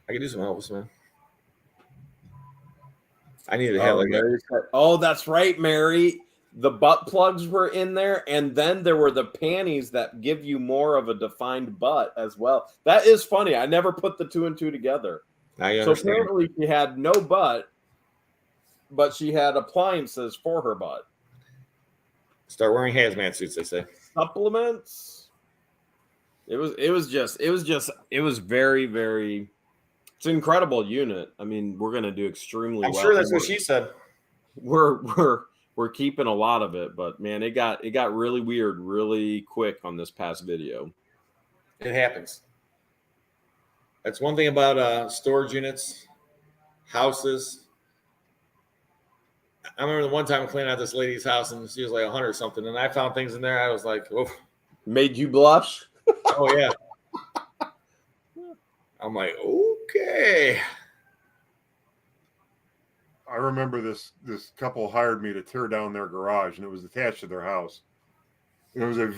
I can do some Elvis, man. I need to have like that. Oh, that's right, Mary. The butt plugs were in there, and then there were the panties that give you more of a defined butt as well. That is funny. I never put the two and two together. So apparently she had no butt, but she had appliances for her butt. Start wearing hazmat suits, they say. Supplements. It was very, very. It's an incredible unit. I mean, we're going to do extremely well. I'm sure that's what she said. We're keeping a lot of it, but man, it got really weird really quick on this past video. It happens. That's one thing about storage units, houses. I remember the one time cleaning out this lady's house, and she was like 100 something, and I found things in there. I was like, "Oh, made you blush?" Oh yeah. I'm like, okay. I remember this couple hired me to tear down their garage, and it was attached to their house. It was a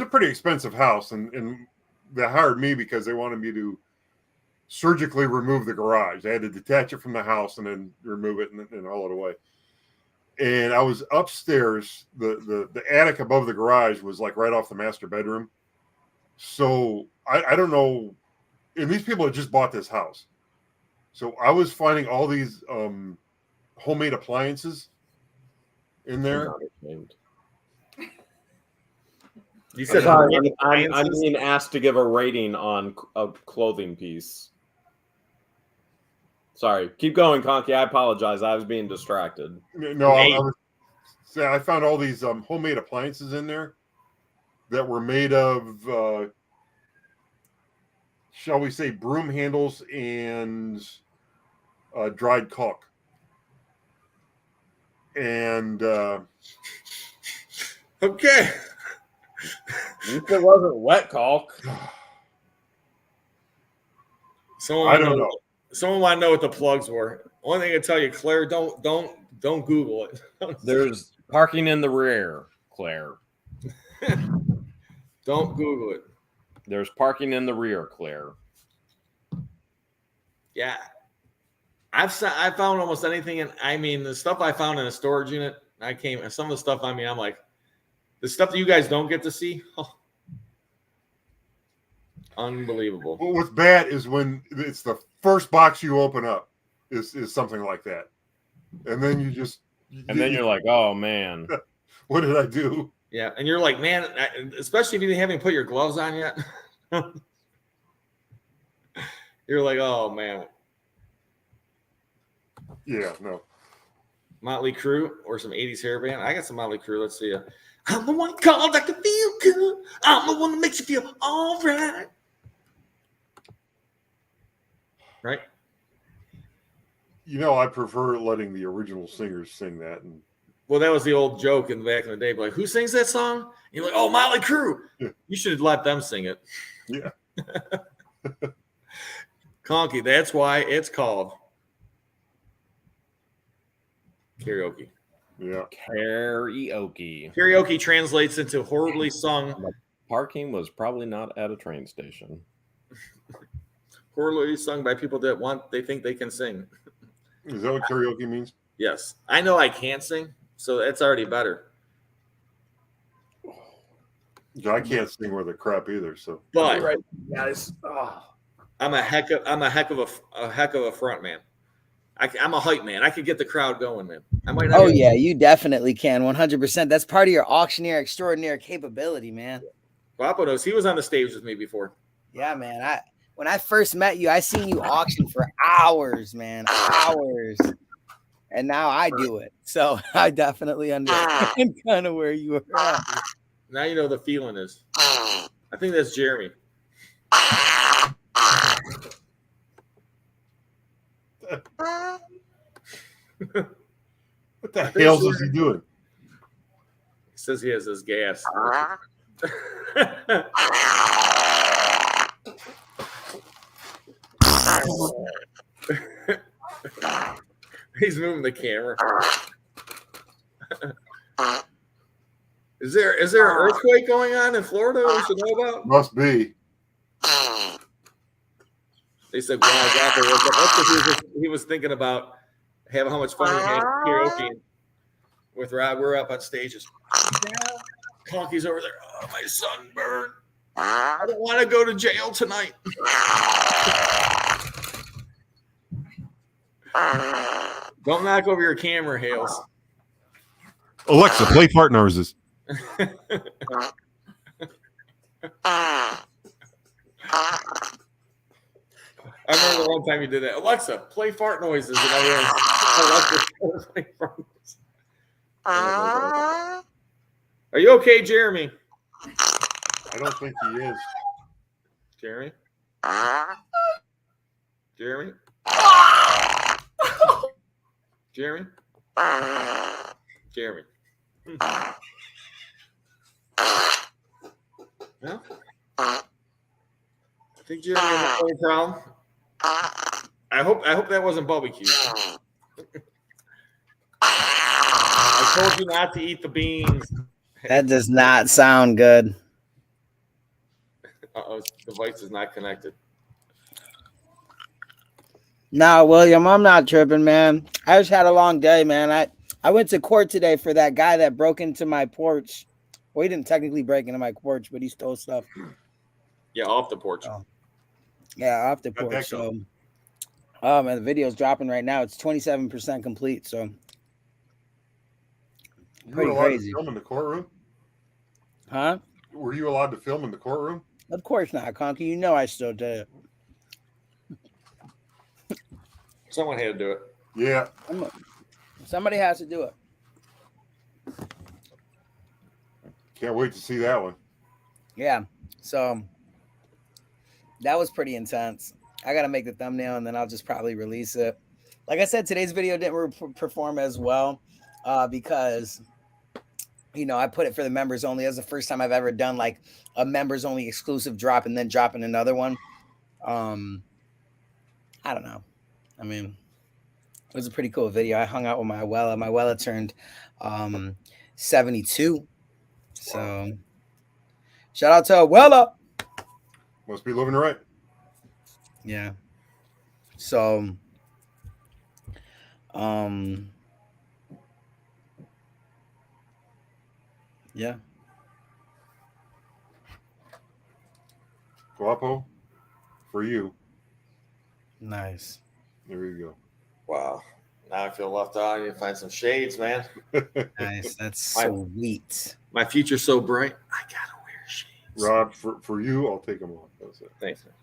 pretty expensive house, and they hired me because they wanted me to surgically remove the garage. They had to detach it from the house and then remove it and haul it away. And I was upstairs. The attic above the garage was like right off the master bedroom. So I don't know. And these people had just bought this house. So I was finding all these homemade appliances in there. You said I'm being asked to give a rating on a clothing piece. Sorry, keep going, Conky. I apologize. I was being distracted. No, I found all these homemade appliances in there that were made of, shall we say, broom handles and dried caulk. And okay. If it wasn't wet caulk. I don't know. Someone want to know what the plugs were. Only thing I can tell you, Claire, don't Google it. There's parking in the rear, Claire. Don't Google it. There's parking in the rear, Claire. Yeah. I found almost anything, and I mean the stuff I found in a storage unit. Some of the stuff. I mean, I'm like, the stuff that you guys don't get to see. Oh, unbelievable. Well, what's bad is when it's the first box you open up is something like that, and then you're like, oh man, what did I do? Yeah, and you're like, man, especially if you haven't put your gloves on yet. You're like, oh man. Yeah, no. Motley Crue or some 80s hair band. I got some Motley Crue. Let's see. I'm the one called that can feel good. I'm the one that makes you feel all right. Right? You know, I prefer letting the original singers sing that. And well, that was the old joke in the back in the day. Like, who sings that song? And you're like, oh, Motley Crue. Yeah. You should have let them sing it. Yeah. Conky, that's why it's called karaoke. Yeah. Karaoke. Karaoke translates into horribly sung. Parking was probably not at a train station. Horribly sung by people that they think they can sing. Is that what karaoke means? Yes. I know I can't sing, so that's already better. Yeah, I can't sing worth a crap either. So, but right, guys, I'm a heck of a front man. I'm a hype man. I could get the crowd going, man. I might not. Oh yeah, you definitely can. 100%. That's part of your auctioneer extraordinary capability, man. Guapo knows. He was on the stage with me before. Yeah, man. When I first met you, I seen you auction for hours, man. Hours. and now I do it. So I definitely understand kind of where you were at. Now you know the feeling is. I think that's Jeremy. What the hell is he doing? He says he has his gas. He's moving the camera. Is there an earthquake going on in Florida we should know about? Must be. They said, "Wow, that's because he was thinking about having how much fun he had karaoke with Rob. We're up on stages. Conky's over there. Oh, my sunburn. I don't want to go to jail tonight." Don't knock over your camera, Hales. Alexa, play fart noises. I remember the one time you did that. Alexa, play fart noises. And Alexa, play fart noises. Are you okay, Jeremy? I don't think he is. Jeremy? Jeremy? Jeremy? Jeremy? No? I think Jeremy has a problem. I hope that wasn't barbecue. I told you not to eat the beans. That does not sound good. Uh-oh, the device is not connected. No, William, I'm not tripping, man. I just had a long day, man. I went to court today for that guy that broke into my porch. Well, he didn't technically break into my porch, but he stole stuff. Yeah, off the porch. Oh. Yeah, off the porch. So, man, the video's dropping right now. It's 27% complete. So, pretty crazy. To film in the courtroom? Huh? Were you allowed to film in the courtroom? Of course not, Conky. You know I still did it. Someone had to do it. Yeah. Somebody has to do it. Can't wait to see that one. Yeah. So that was pretty intense. I got to make the thumbnail and then I'll just probably release it. Like I said, today's video didn't perform as well because, you know, I put it for the members only. That's the first time I've ever done like a members only exclusive drop and then dropping another one. I don't know. I mean, it was a pretty cool video. I hung out with my Abuela. My Abuela turned 72. So shout out to Abuela. Must be living right. Yeah. So yeah. Guapo for you. Nice. There you go. Wow. Now I feel left out. I need to find some shades, man. Nice. That's sweet. My future's so bright. I gotta wear shades. Rob, for you, I'll take them off. That's it. Thanks, man.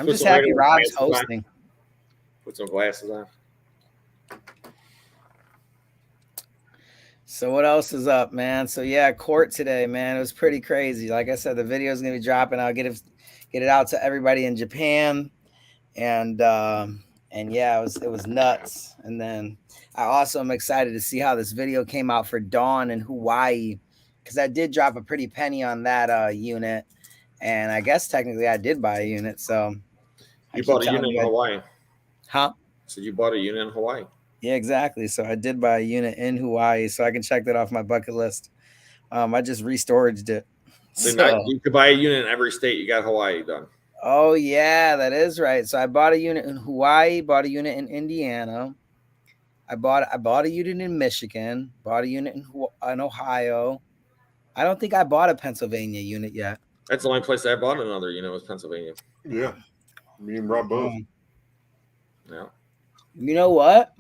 I'm just happy Rob's hosting. Put some glasses on. So what else is up, man? So yeah, court today, man. It was pretty crazy. Like I said, the video is gonna be dropping. I'll get it out to everybody in Japan, and yeah, it was nuts. And then I also am excited to see how this video came out for Dawn in Hawaii, because I did drop a pretty penny on that unit, and I guess technically I did buy a unit. So you bought a unit in Hawaii, huh? So you bought a unit in Hawaii. Yeah, exactly. So I did buy a unit in Hawaii, so I can check that off my bucket list. I just restoraged it. So you could buy a unit in every state. You got Hawaii done. Oh yeah, that is right. So I bought a unit in Hawaii, bought a unit in Indiana. I bought a unit in Michigan, bought a unit in Ohio. I don't think I bought a Pennsylvania unit yet. That's the only place I bought another unit was Pennsylvania. Yeah, me and Rob both. Yeah. You know what?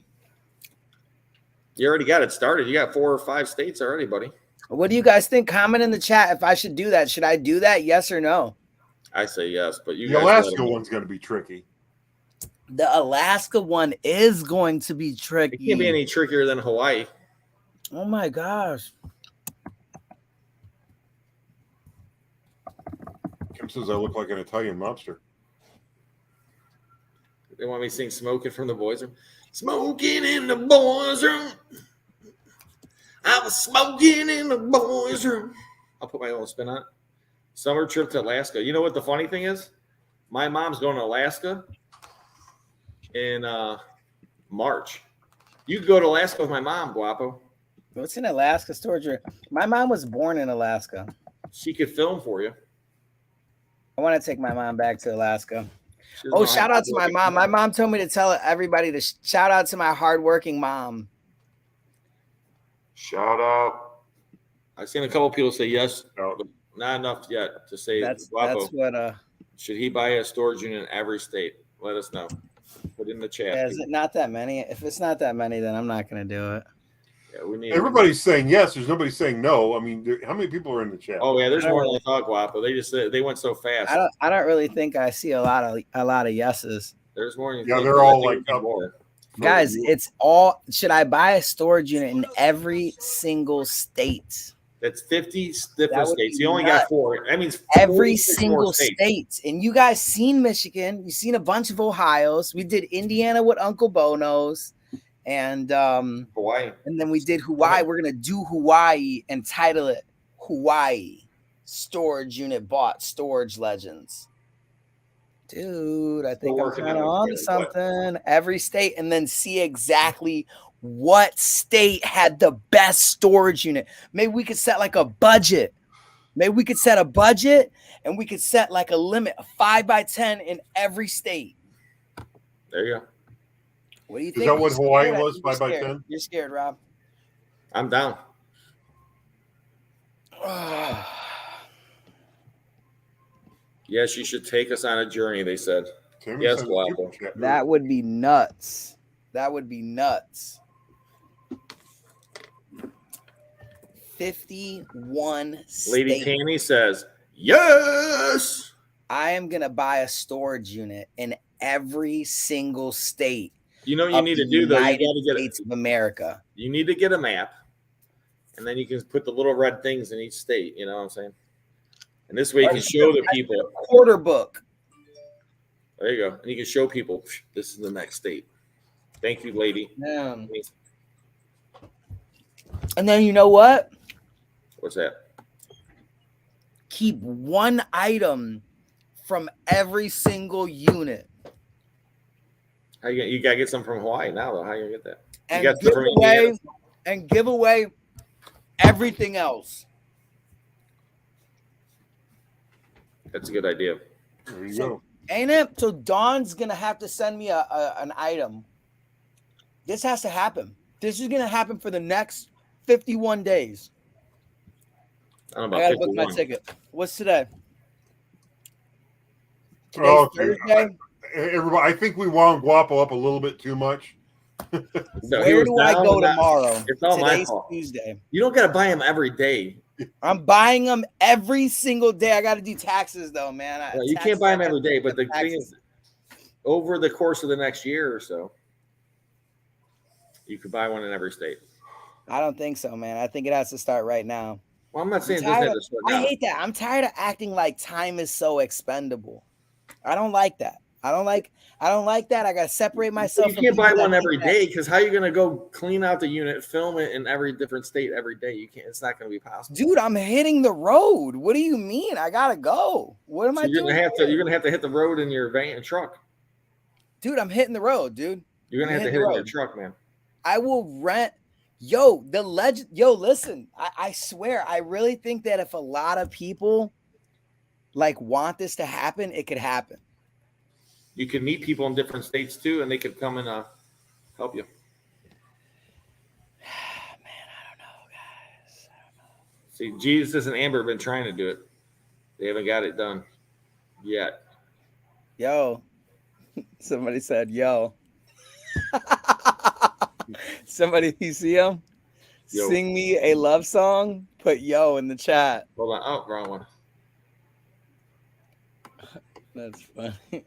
You already got it started. You got 4 or 5 states already, buddy. What do you guys think? Comment in the chat if I should do that. Should I do that? Yes or no? I say yes, but you the guys Alaska one's going to be tricky. The Alaska one is going to be tricky. It can't be any trickier than Hawaii. Oh my gosh. Kim says I look like an Italian mobster. They want me to sing "Smoking from the Boys Room." Smoking in the boys' room. I was smoking in the boys' room. I'll put my own spin on it. Summer trip to Alaska. You know what the funny thing is? My mom's going to Alaska in March. You could go to Alaska with my mom, Guapo. What's in Alaska storage room? My mom was born in Alaska. She could film for you. I want to take my mom back to Alaska. She doesn't Oh, know how shout out to do my it. mom. My mom told me to tell everybody to shout out to my hardworking mom. Shout out. I've seen a couple people say yes, No. but not enough yet to say That's Guapo. what Should he buy a storage unit in every state? Let us know. Put it in the chat. yeah, is it not that many? If it's not that many, then I'm not gonna do it. Yeah, we need Everybody's saying yes. There's nobody saying no. I mean, how many people are in the chat? Oh yeah, there's more than I thought, Guapo. They just said they went so fast. I don't really think I see a lot of yeses. There's more than you Yeah, think, they're but I all think like we need more. Guys, it's all. Should I buy a storage unit in every single state? That's 50 That different would states. be You only nuts. got 4. That means Every 46 more single states. state. And you guys seen Michigan. You've seen a bunch of Ohio's. We did Indiana with Uncle Bono's. And Hawaii. and then we did Hawaii. We're gonna do Hawaii and title it Hawaii Storage Unit Bought Storage Legends. Dude, I think Still I'm working kind of on on it, to but- something. Every state, and then see exactly what state had the best storage unit. Maybe we could set like a budget. Maybe we could set a budget and we could set like a limit, a 5x10 in every state. There you go. What do you Is think? that what You're Hawaii scared? was, You're 5x10? scared. You're scared, Rob. I'm down. Yes, you should take us on a journey, they said. Tammy Yes, said Guapo. super chat. That would be nuts. That would be nuts. 51 Lady states. Tammy says, yes. I am going to buy a storage unit in every single state. You know what you of need the to do, though? You United got to get States of America. You need to get a map, and then you can put the little red things in each state. You know what I'm saying? And this way you can show the people. Quarter book. There you go. And you can show people this is the next state. Thank you, lady. Yeah. And then you know what? What's that? Keep one item from every single unit. How you gotta get some from Hawaii now, though. How you gonna get that? You And got some give from away Indiana. and give away everything else. That's a good idea. There you So- go. Ain't it? So Dawn's gonna have to send me an item. This has to happen. This is gonna happen for the next 51 days. I don't know I about gotta book my 51. ticket. What's today? Today's Okay. Thursday. Everybody, I think we wound Guapo up a little bit too much. So he Where was do I down go and that- tomorrow? It's all my Today's fault. Tuesday. You don't gotta buy them every day. I'm buying them every single day. I got to do taxes though, man. No, you can't buy them every day. But the thing is, over the course of the next year or so, you could buy one in every state. I don't think so, man. I think it has to start right now. Well, I'm not saying this tired has of- to start I now. hate that. I'm tired of acting like time is so expendable. I don't like that. I don't like that. I gotta separate myself. You from can't buy people one that every think that- day because how are you gonna go clean out the unit, film it in every different state every day? You can't. It's not gonna be possible. Dude, I'm hitting the road. What do you mean? I gotta go. What am So I you're doing? gonna have to. here? You're gonna have to hit the road in your van and truck. Dude, I'm hitting the road, dude. You're gonna I'm have to hitting hit the it in your road. truck, man. I will rent. Yo, the legend. Yo, listen. I swear, I really think that if a lot of people like want this to happen, it could happen. You can meet people in different states too, and they could come and help you. Man, I don't know, guys. See, Jesus and Amber have been trying to do it. They haven't got it done yet. Yo, somebody said, yo. Somebody, you see him? Yo. Sing me a love song. Put yo in the chat. Hold on. Oh, wrong one. That's funny.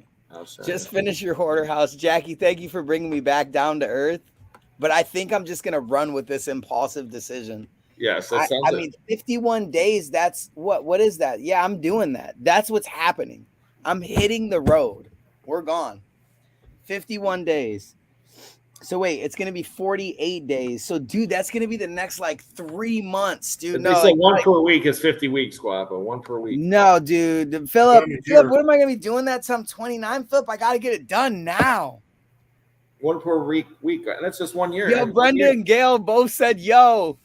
Just finish your hoarder house. Jackie, thank you for bringing me back down to earth. But I think I'm just going to run with this impulsive decision. Yes, that sounds I mean, 51 days, that's what is that? Yeah, I'm doing that. That's what's happening. I'm hitting the road. We're gone. 51 days. So wait, it's going to be 48 days. So dude, that's going to be the next like 3 months, dude. They say one per week is 50 weeks, Guapo. One per week. No, dude. Philip, what am I going to be doing that till I'm 29, Philip? I got to get it done now. One per week. That's just 1 year. Yo, Brenda and Gail both said yo.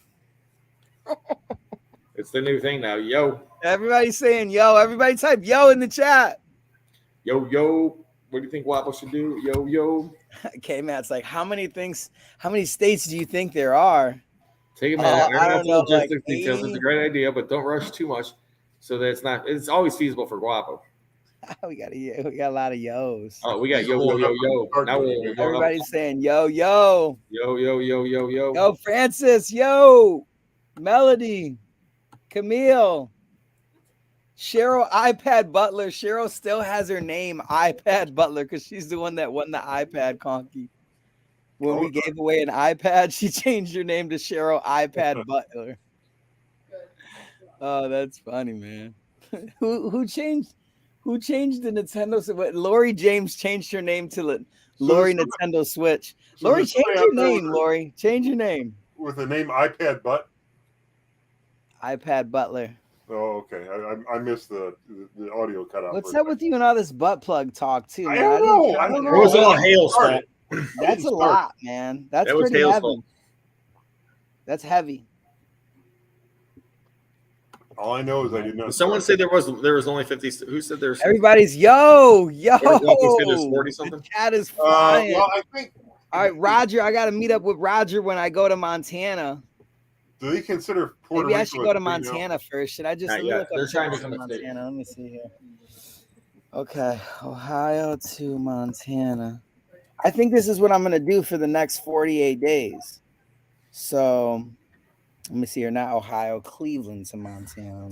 It's the new thing now. Yo. Everybody's saying yo. Everybody type yo in the chat. Yo, yo. What do you think Guapo should do? Yo, yo. Okay, Matt's like, how many states do you think there are? Take a minute. I don't know, Logistics like details. 80? It's a great idea, but don't rush too much so that it's always feasible for Guapo. We got a lot of yos. Oh, we got yo, yo, yo, yo. Now everybody's saying yo, yo. Yo, yo, yo, yo, yo. Yo, Francis, yo. Melody, Camille, Cheryl iPad Butler. Cheryl still has her name iPad Butler because she's the one that won the iPad Conky. When we gave away an iPad, she changed her name to Cheryl iPad Butler. Oh, that's funny, man. Who changed the Nintendo Switch? Lori James changed her name to Lori Nintendo Switch. Lori, change your name, Lori. Change your name. With the name iPad Butt? iPad Butler. Oh, okay. I missed the audio cut out. What's up with you and all this butt plug talk too? I don't know. It was all Hales fault. That's a lot, man. That's pretty heavy. That's heavy. All I know is I did not. Someone said there was only 50. Who said there's? Everybody's yo. There's 40 something. The chat is flying. Well, I think. All right, Roger. I got to meet up with Roger when I go to Montana. Do they consider Puerto Maybe I Rico should go to Montana first. Should I just Not look yet. up They're trying to to come to Montana? Let me see here. Okay, Ohio to Montana. I think this is what I'm going to do for the next 48 days. So let me see here. Not Ohio, Cleveland to Montana.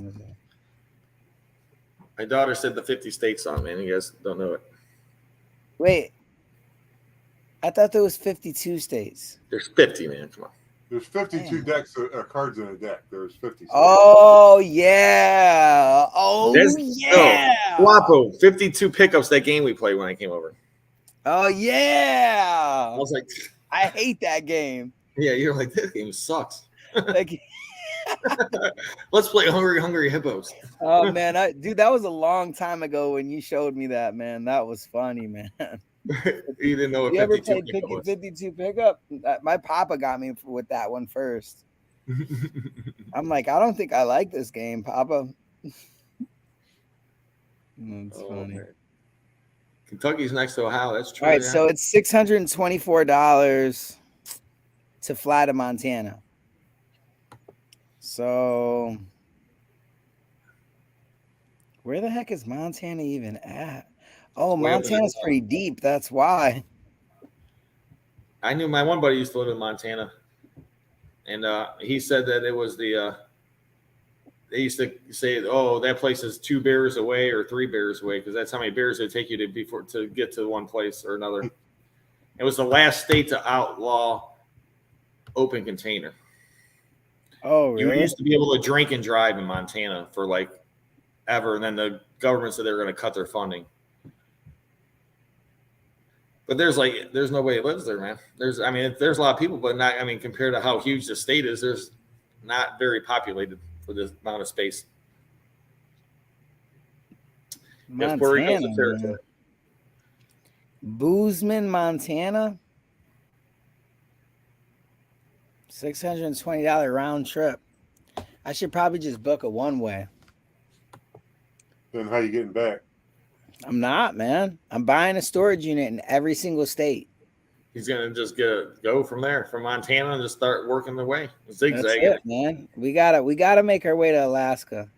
My daughter said the 50 state song, man. You guys don't know it. Wait. I thought there was 52 states. There's 50, man. Come on. There's 52 decks cards in a deck. There's 50. Oh, yeah. Yeah. Guapo, 52 pickups that game we played when I came over. Oh, yeah. I was like, I hate that game. Yeah, you're like, this game sucks. Like, let's play Hungry Hippos. Oh, man. Dude, that was a long time ago when you showed me that, man. That was funny, man. You didn't know what you ever 52 played pickup was. 52 pickup? My papa got me with that one first. I'm like, I don't think I like this game, Papa. That's funny. Man. Kentucky's next to Ohio. That's true. All right, so it's $624 to fly to Montana. So where the heck is Montana even at? Oh, Montana's pretty deep. That's why. I knew my one buddy used to live in Montana, and he said that it was the. They used to say, "Oh, that place is 2 bears away or 3 bears away," because that's how many bears it would take you to get to one place or another. It was the last state to outlaw open container. Oh, really? You used to be able to drink and drive in Montana for like ever, and then the government said they were going to cut their funding. But there's nobody that lives there, man. There's a lot of people, but not. I mean, compared to how huge the state is, there's not very populated for this amount of space. Montana, Boozman, Montana. $620 round trip. I should probably just book a one-way. Then how you getting back? I'm not, man. I'm buying a storage unit in every single state. He's gonna just go from there, from Montana, and just start working their way, zigzag. That's it, man. We gotta make our way to Alaska.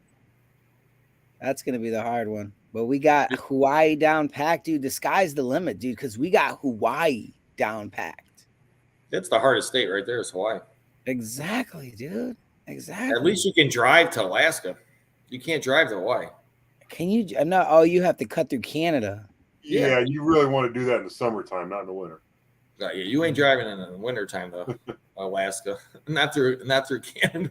That's gonna be the hard one. But we got Hawaii down packed, dude. The sky's the limit, dude, because we got Hawaii down packed. That's the hardest state right there is Hawaii. Exactly, dude. Exactly. At least you can drive to Alaska. You can't drive to Hawaii. Can you? No. Oh, you have to cut through Canada. Yeah, you really want to do that in the summertime, not in the winter. Yeah, you ain't driving in the wintertime though, Alaska. Not through Canada.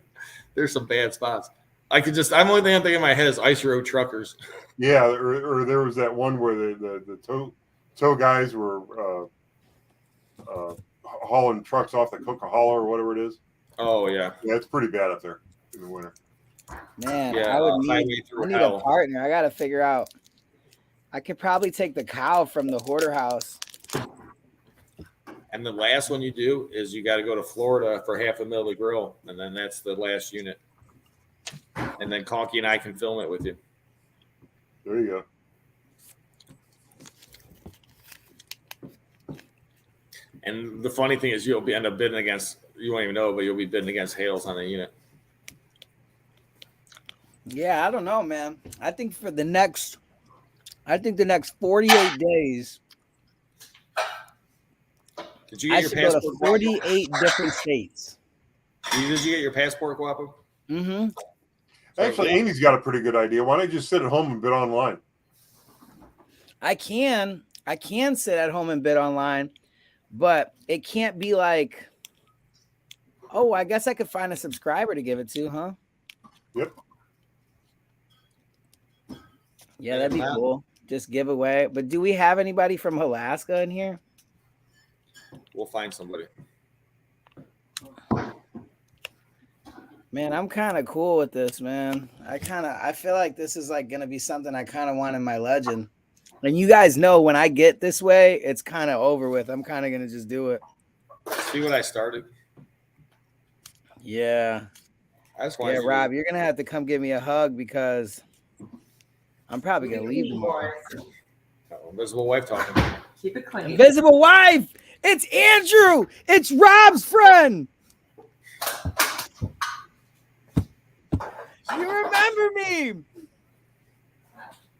There's some bad spots. I'm only thing I'm thinking in my head is ice road truckers. Yeah, or there was that one where the tow guys were hauling trucks off the Coca-Cola or whatever it is. Oh yeah. Yeah, it's pretty bad up there in the winter. Man, Yeah, I would highway need through a hell. partner. I got to figure out. I could probably take the cow from the hoarder house. And the last one you do is you got to go to Florida for $500,000 to grill, and then that's the last unit. And then Conky and I can film it with you. There you go. And the funny thing is, end up bidding against. You won't even know, but you'll be bidding against Hales on the unit. Yeah, I don't know, man. I think the next 48 days, Did you get I your should go to passport? 48 different states. Did you get your passport, Guapo? Mm-hmm. Actually, Amy's got a pretty good idea. Why don't you just sit at home and bid online? I can sit at home and bid online, but it can't be like, oh, I guess I could find a subscriber to give it to, huh? Yep. Yeah, that'd be cool. Just give away. But do we have anybody from Alaska in here? We'll find somebody. Man, I'm kind of cool with this, man. I feel like this is like gonna be something I kind of want in my legend. And you guys know when I get this way, it's kind of over with. I'm kind of gonna just do it. See what I started? Yeah. Yeah, Rob, you're gonna have to come give me a hug because I'm probably gonna leave tomorrow. Invisible wife talking. Keep it clean. Invisible wife! It's Andrew! It's Rob's friend! You remember me!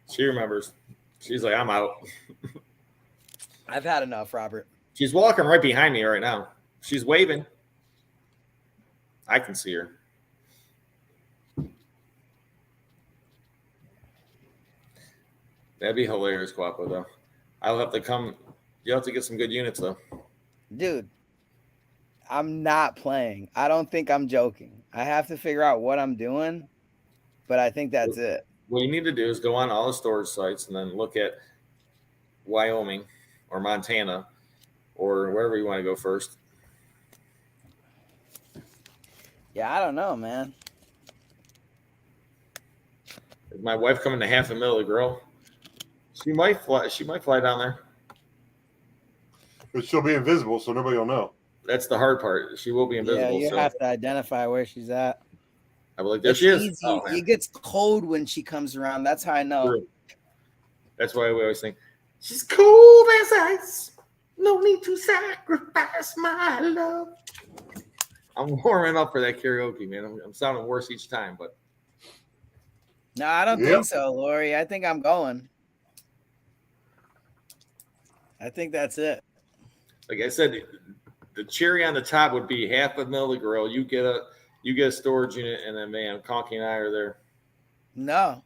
She remembers. She's like, I'm out. I've had enough, Robert. She's walking right behind me right now. She's waving. I can see her. That'd be hilarious, Guapo, though. I'll have to come. You'll have to get some good units, though. Dude, I'm not playing. I don't think I'm joking. I have to figure out what I'm doing, but I think that's it. What you need to do is go on all the storage sites and then look at Wyoming or Montana or wherever you want to go first. Yeah, I don't know, man. Is my wife coming to $500,000 to grill? She might fly. She might fly down there. But she'll be invisible, so nobody will know. That's the hard part. She will be invisible. Yeah, you have to identify where she's at. I believe there she is. Easy. It gets cold when she comes around. That's how I know. True. That's why we always think she's cold as ice. No need to sacrifice my love. I'm warming up for that karaoke, man. I'm sounding worse each time, but no, I don't think so, Lori. I think I'm going. I think that's it. Like I said, the cherry on the top would be $500,000 to grill. You get a storage unit, and then man, Conky and I are there. No,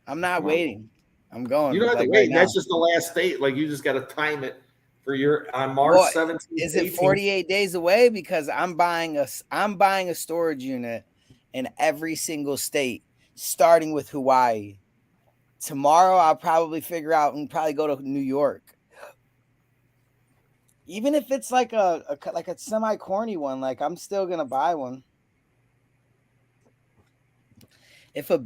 I'm not waiting. I'm going. You don't have to wait. That's just the last state. Like you just got to time it for your on March 17th. Is it 48 days away? Because I'm buying a storage unit in every single state, starting with Hawaii. Tomorrow, I'll probably figure out and probably go to New York. Even if it's like a semi corny one, like I'm still gonna buy one. If you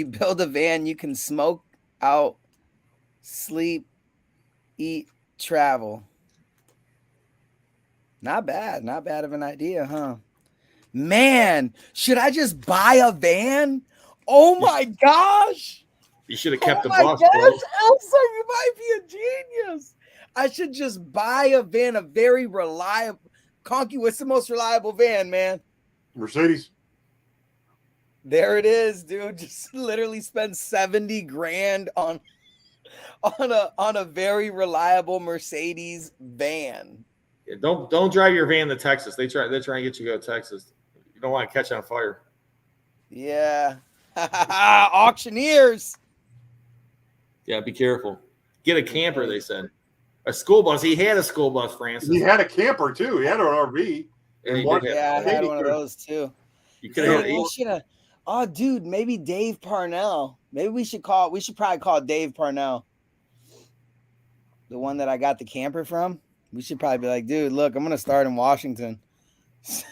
build a van, you can smoke out, sleep, eat, travel. Not bad of an idea, huh? Man, should I just buy a van? Oh my gosh! You should have kept the bus. Elsa, you might be a genius. I should just buy a van, a very reliable. Conky, what's the most reliable van, man? Mercedes. There it is, dude. Just literally spend 70 grand on a very reliable Mercedes van. Yeah, don't drive your van to Texas. They're trying to get you to go to Texas. You don't want to catch on fire. Yeah. Auctioneers. Yeah, be careful. Get a camper, they said. A school bus. He had a school bus, Francis. He had a camper too. He had an RV. And he what- did have- Yeah, I had Maybe one of could- those too. You could have had We should have. Oh, dude, maybe Dave Parnell. Maybe we should probably call Dave Parnell. The one that I got the camper from. We should probably be like, dude, look, I'm gonna start in Washington.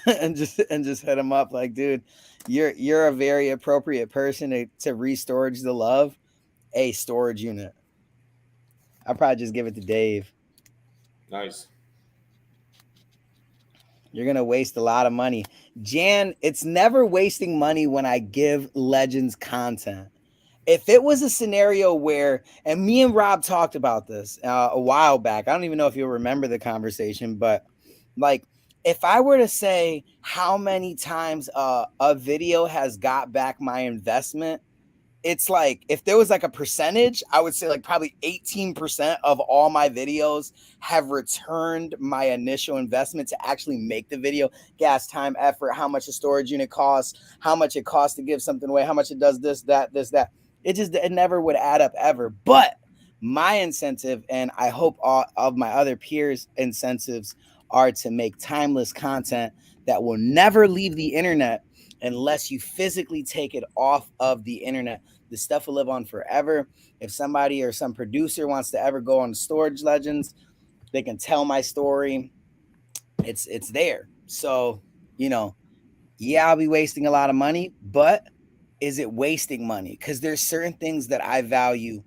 and just hit him up like, dude, you're a very appropriate person to re-storage the love, a storage unit. I'll probably just give it to Dave. Nice. You're gonna waste a lot of money. Jan, it's never wasting money when I give legends content. If it was a scenario where, and me and Rob talked about this a while back, I don't even know if you'll remember the conversation, but like, if I were to say how many times a video has got back my investment, it's like, if there was like a percentage, I would say like probably 18% of all my videos have returned my initial investment to actually make the video. Gas, time, effort, how much a storage unit costs, how much it costs to give something away, how much it does this, that. It never would add up ever. But my incentive, and I hope all of my other peers' incentives, are to make timeless content that will never leave the internet unless you physically take it off of the internet. The stuff will live on forever. If somebody or some producer wants to ever go on Storage Legends, they can tell my story. It's there. So, yeah, I'll be wasting a lot of money, but is it wasting money? Because there's certain things that I value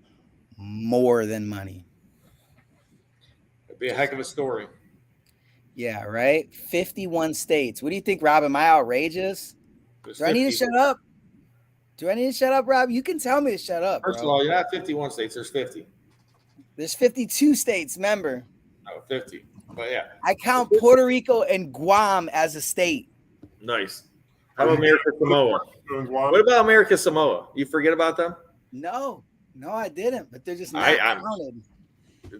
more than money. It'd be a heck of a story. Yeah, right? 51 states. What do you think, Rob? Am I outrageous? Do I need to shut up? Do I need to shut up, Rob? You can tell me to shut up. First of all, you're not 51 states. There's 50. There's 52 states, remember. Oh, 50. But yeah. I count Puerto Rico and Guam as a state. Nice. How about America Samoa? What about America Samoa? You forget about them? No, I didn't. But they're just not counted.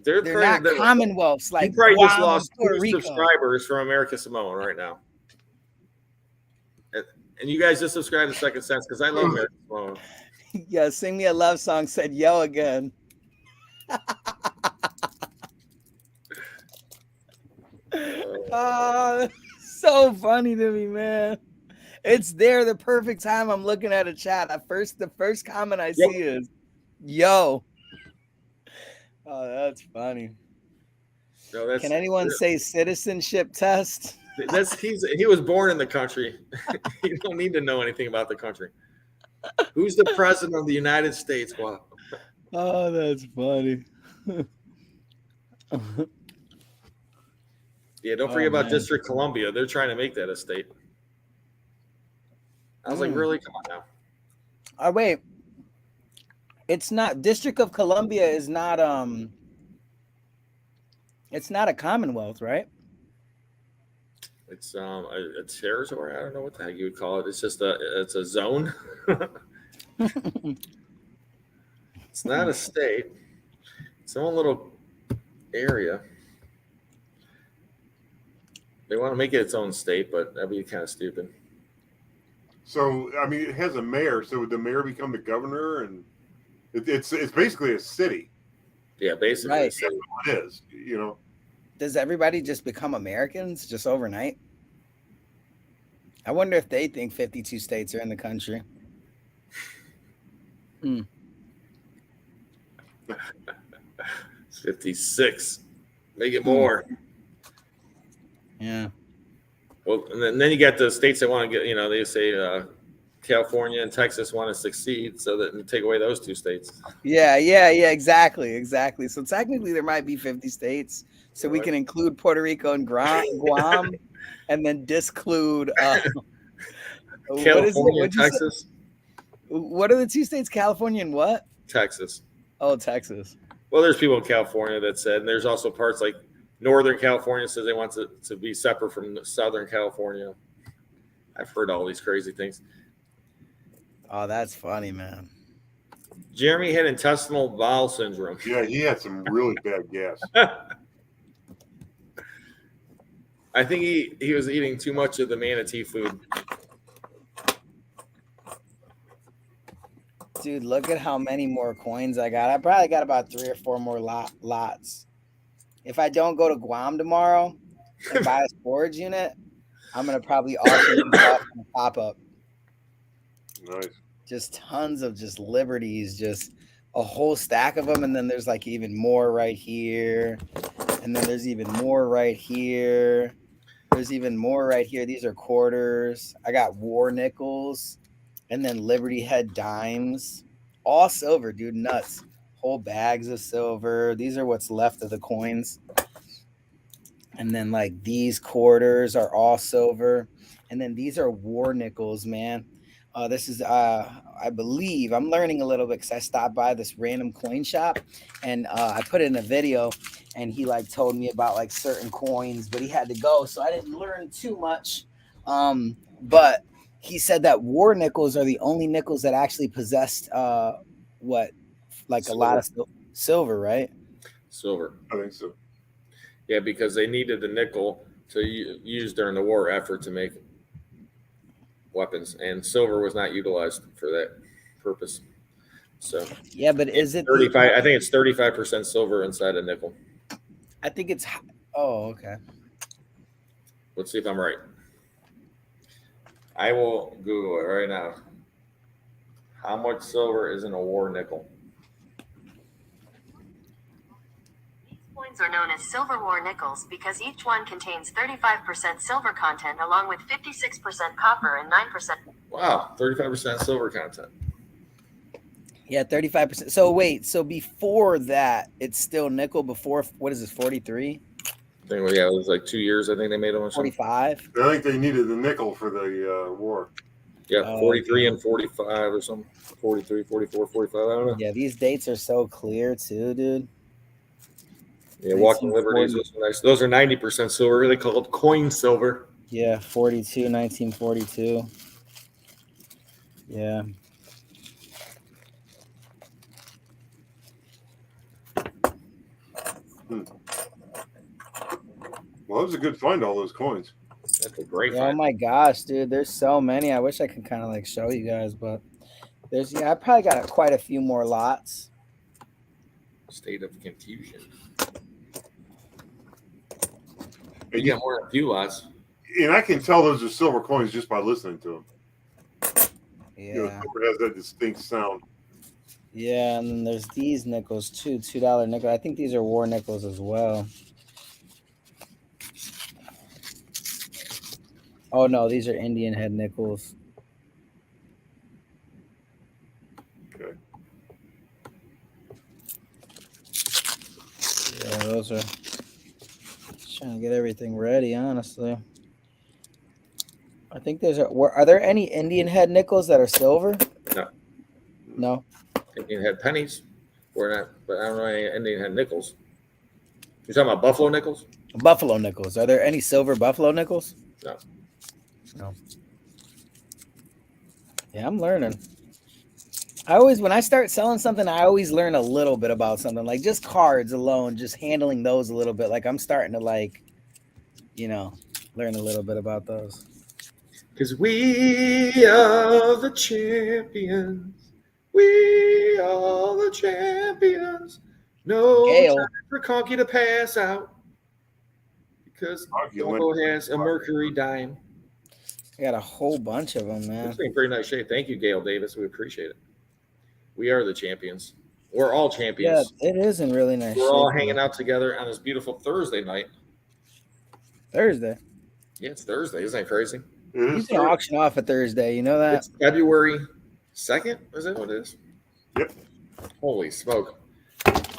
They're not commonwealths like you probably Guam just lost and Puerto 2 Rico. subscribers from America Samoa right now. And you guys just subscribe to Second Sense because I love America Samoa. Yeah, Sing Me a Love Song said yo again. So funny to me, man. It's there the perfect time I'm looking at a chat. The first comment I see is yo. Oh, that's funny. No, Can anyone say citizenship test? He was born in the country. You don't need to know anything about the country. Who's the president of the United States? Wow. Oh, that's funny. Yeah, don't forget about District Columbia. They're trying to make that a state. I was like, really? Come on now. Oh, wait. It's not District of Columbia is not it's not a commonwealth, right? It's a territory. I don't know what the heck you would call it. It's just it's a zone. It's not a state. It's own little area. They want to make it its own state, but that'd be kind of stupid. So, I mean, it has a mayor. So would the mayor become the governor? And it's basically a city. Yeah, basically. Right. A city. It is, Does everybody just become Americans just overnight? I wonder if they think 52 states are in the country. 56. Make it more. Yeah. Well, and then you got the states that want to get, they say California and Texas want to succeed, so that and take away those 2 states. Yeah, exactly. So technically there might be 50 states. So we can include Puerto Rico and Guam and then disclude California and Texas. What are the 2 states? California and what? Texas. Oh, Texas. Well, there's people in California that said, and there's also parts like Northern California says they want to be separate from Southern California. I've heard all these crazy things. Oh, that's funny, man. Jeremy had intestinal bowel syndrome. Yeah, he had some really bad gas. I think he was eating too much of the manatee food. Dude, look at how many more coins I got. I probably got about 3 or 4 more lots. If I don't go to Guam tomorrow and buy a storage unit, I'm gonna probably auction these off on a pop-up. Nice. Just tons of just liberties, just a whole stack of them, and then there's like even more right here, and then there's even more right here. There's even more right here. These are quarters. I got war nickels, and then Liberty Head dimes, all silver, dude. Nuts. Whole bags of silver. These are what's left of the coins. And then like these quarters are all silver, and then these are war nickels, man. This is I believe I'm learning a little bit because I stopped by this random coin shop, and I put it in a video, and he like told me about like certain coins, but he had to go, so I didn't learn too much. But he said that war nickels are the only nickels that actually possessed like a lot of silver, right? Silver. I think so. Yeah, because they needed the nickel to use during the war effort to make weapons, and silver was not utilized for that purpose. So yeah, but is it 35? I think it's 35% silver inside a nickel. I think it's. Oh, okay. Let's see if I'm right. I will Google it right now. How much silver is in a war nickel? Coins are known as silver war nickels because each one contains 35% silver content along with 56% copper and 9%. Wow, 35% silver content. Yeah, 35%. So wait, so before that, it's still nickel. Before, what is this, 43? I think, well, yeah, it was like 2 years. I think they made them. 45? I think they needed the nickel for the war. Yeah, 43 and 45 or something. 43, 44, 45. I don't know. Yeah, these dates are so clear too, dude. Yeah, Walking Liberties. Those are nice. Those are 90% silver. Really called coin silver. Yeah, 42, 1942. Yeah. Well, that was a good find, all those coins. That's a great Oh find. my gosh, dude, there's so many. I wish I could kind of like show you guys, but there's I probably got quite a few more lots. State of confusion. You got more than a few lots. And I can tell those are silver coins just by listening to them. Yeah. You know, silver has that distinct sound. Yeah, and then there's these nickels too, $2 nickel. I think these are war nickels as well. Oh no, these are Indian head nickels. Okay. Yeah, those are. Just trying to get everything ready, honestly. I think there's are there any Indian head nickels that are silver? No. No. Indian head pennies. We're not, but I don't know any Indian head nickels. You talking about buffalo nickels? Buffalo nickels. Are there any silver buffalo nickels? No. No. Yeah, I'm learning. I always, when I start selling something, I always learn a little bit about something. Like just cards alone, just handling those a little bit. Like I'm starting to like, learn a little bit about those. Because we are the champions. We are the champions. No Gale. time for Conky to pass out. Because Congo has a Mercury dime. I got a whole bunch of them, man. It's in pretty nice shape. Thank you, Gail Davis. We appreciate it. We are the champions. We're all champions. Yeah, it is in really nice We're shape, all hanging out together on this beautiful Thursday night. Thursday. Yeah, it's Thursday. Isn't that crazy? You can auction off a Thursday. You know that? It's February 2nd. Is that what it is? Yep. Holy smoke.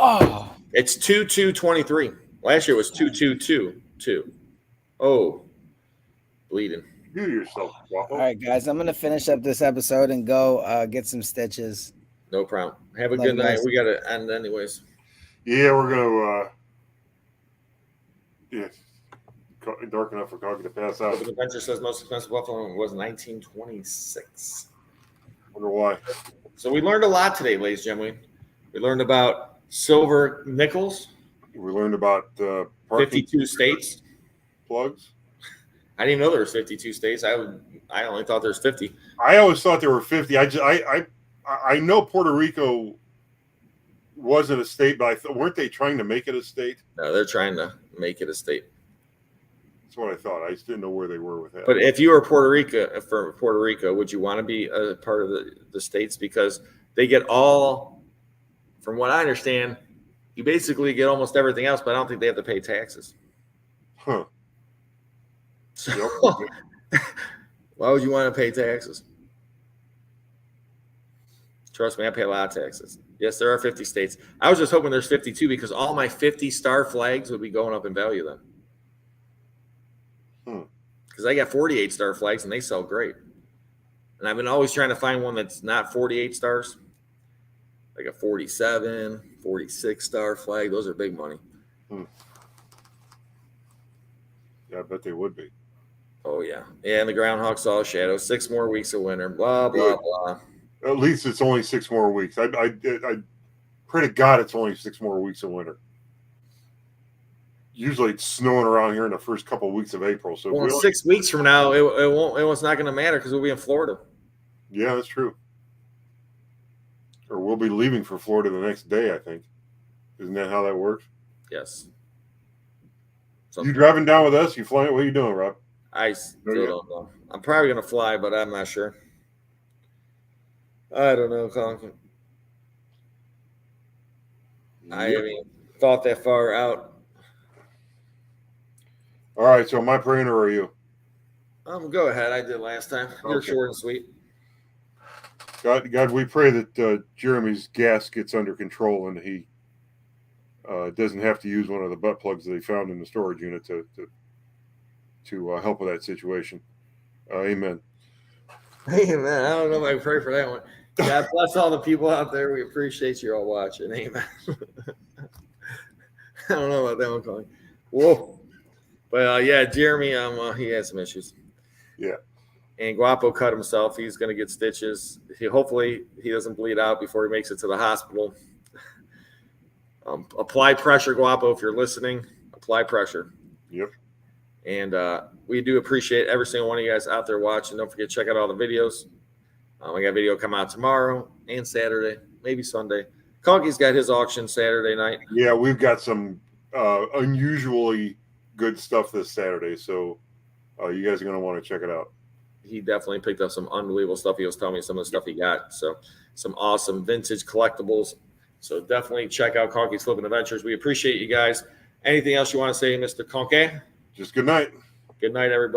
Oh. It's 2/2/23. Last year was 2/2/22. Oh, bleeding. You yourself, Waffle. All right, guys. I'm going to finish up this episode and go get some stitches. No problem. Have a Love good you night. guys. We got to end anyways. Yeah, we're gonna. Dark enough for Conky to pass out. Open Adventure says most expensive buffalo was 1926. Wonder why. So we learned a lot today, ladies and gentlemen. We learned about silver nickels, We learned about 52 states. plugs. I didn't even know there was 52 states. I only thought there was 50. I always thought there were 50. I I know Puerto Rico wasn't a state, but weren't they trying to make it a state? No, they're trying to make it a state. That's what I thought. I just didn't know where they were with that. But if you were Puerto Rico, would you want to be a part of the states? Because they get all, from what I understand, you basically get almost everything else, but I don't think they have to pay taxes. Huh. So why would you want to pay taxes? Trust me, I pay a lot of taxes. Yes, there are 50 states. I was just hoping there's 52 because all my 50-star flags would be going up in value then. Because I got 48-star flags and they sell great. And I've been always trying to find one that's not 48 stars. Like a 47, 46-star flag. Those are big money. Yeah, I bet they would be. Oh, yeah. Yeah, and the groundhog saw a shadow. 6 more weeks of winter. Blah, blah, blah. At least it's only 6 more weeks. I pray to God it's only 6 more weeks of winter. Usually it's snowing around here in the first couple of weeks of April. So well, 6 weeks from now, it's not going to matter because we'll be in Florida. Yeah, that's true. Or we'll be leaving for Florida the next day, I think. Isn't that how that works? Yes. You driving down with us? You flying? What are you doing, Rob? I still don't know. I'm probably going to fly, but I'm not sure. I don't know, Conky. I haven't even thought that far out. All right, so am I praying or are you? Go ahead. I did last time. You're short and sweet. God, we pray that Jeremy's gas gets under control and he doesn't have to use one of the butt plugs that he found in the storage unit to help with that situation. Amen. Amen. I don't know if I pray for that one. God bless all the people out there. We appreciate you all watching. Amen. I don't know about that one, Conky. Whoa. But yeah, Jeremy, he has some issues. Yeah. And Guapo cut himself. He's going to get stitches. Hopefully he doesn't bleed out before he makes it to the hospital. Apply pressure, Guapo, if you're listening. Apply pressure. Yep. And we do appreciate every single one of you guys out there watching. Don't forget to check out all the videos. We got a video come out tomorrow and Saturday, maybe Sunday. Conky's got his auction Saturday night. Yeah, we've got some unusually good stuff this Saturday, so you guys are going to want to check it out. He definitely picked up some unbelievable stuff. He was telling me some of the stuff he got. So some awesome vintage collectibles. So definitely check out Conky's Flippin' Adventures. We appreciate you guys. Anything else you want to say, Mr. Conky? Just good night. Good night, everybody.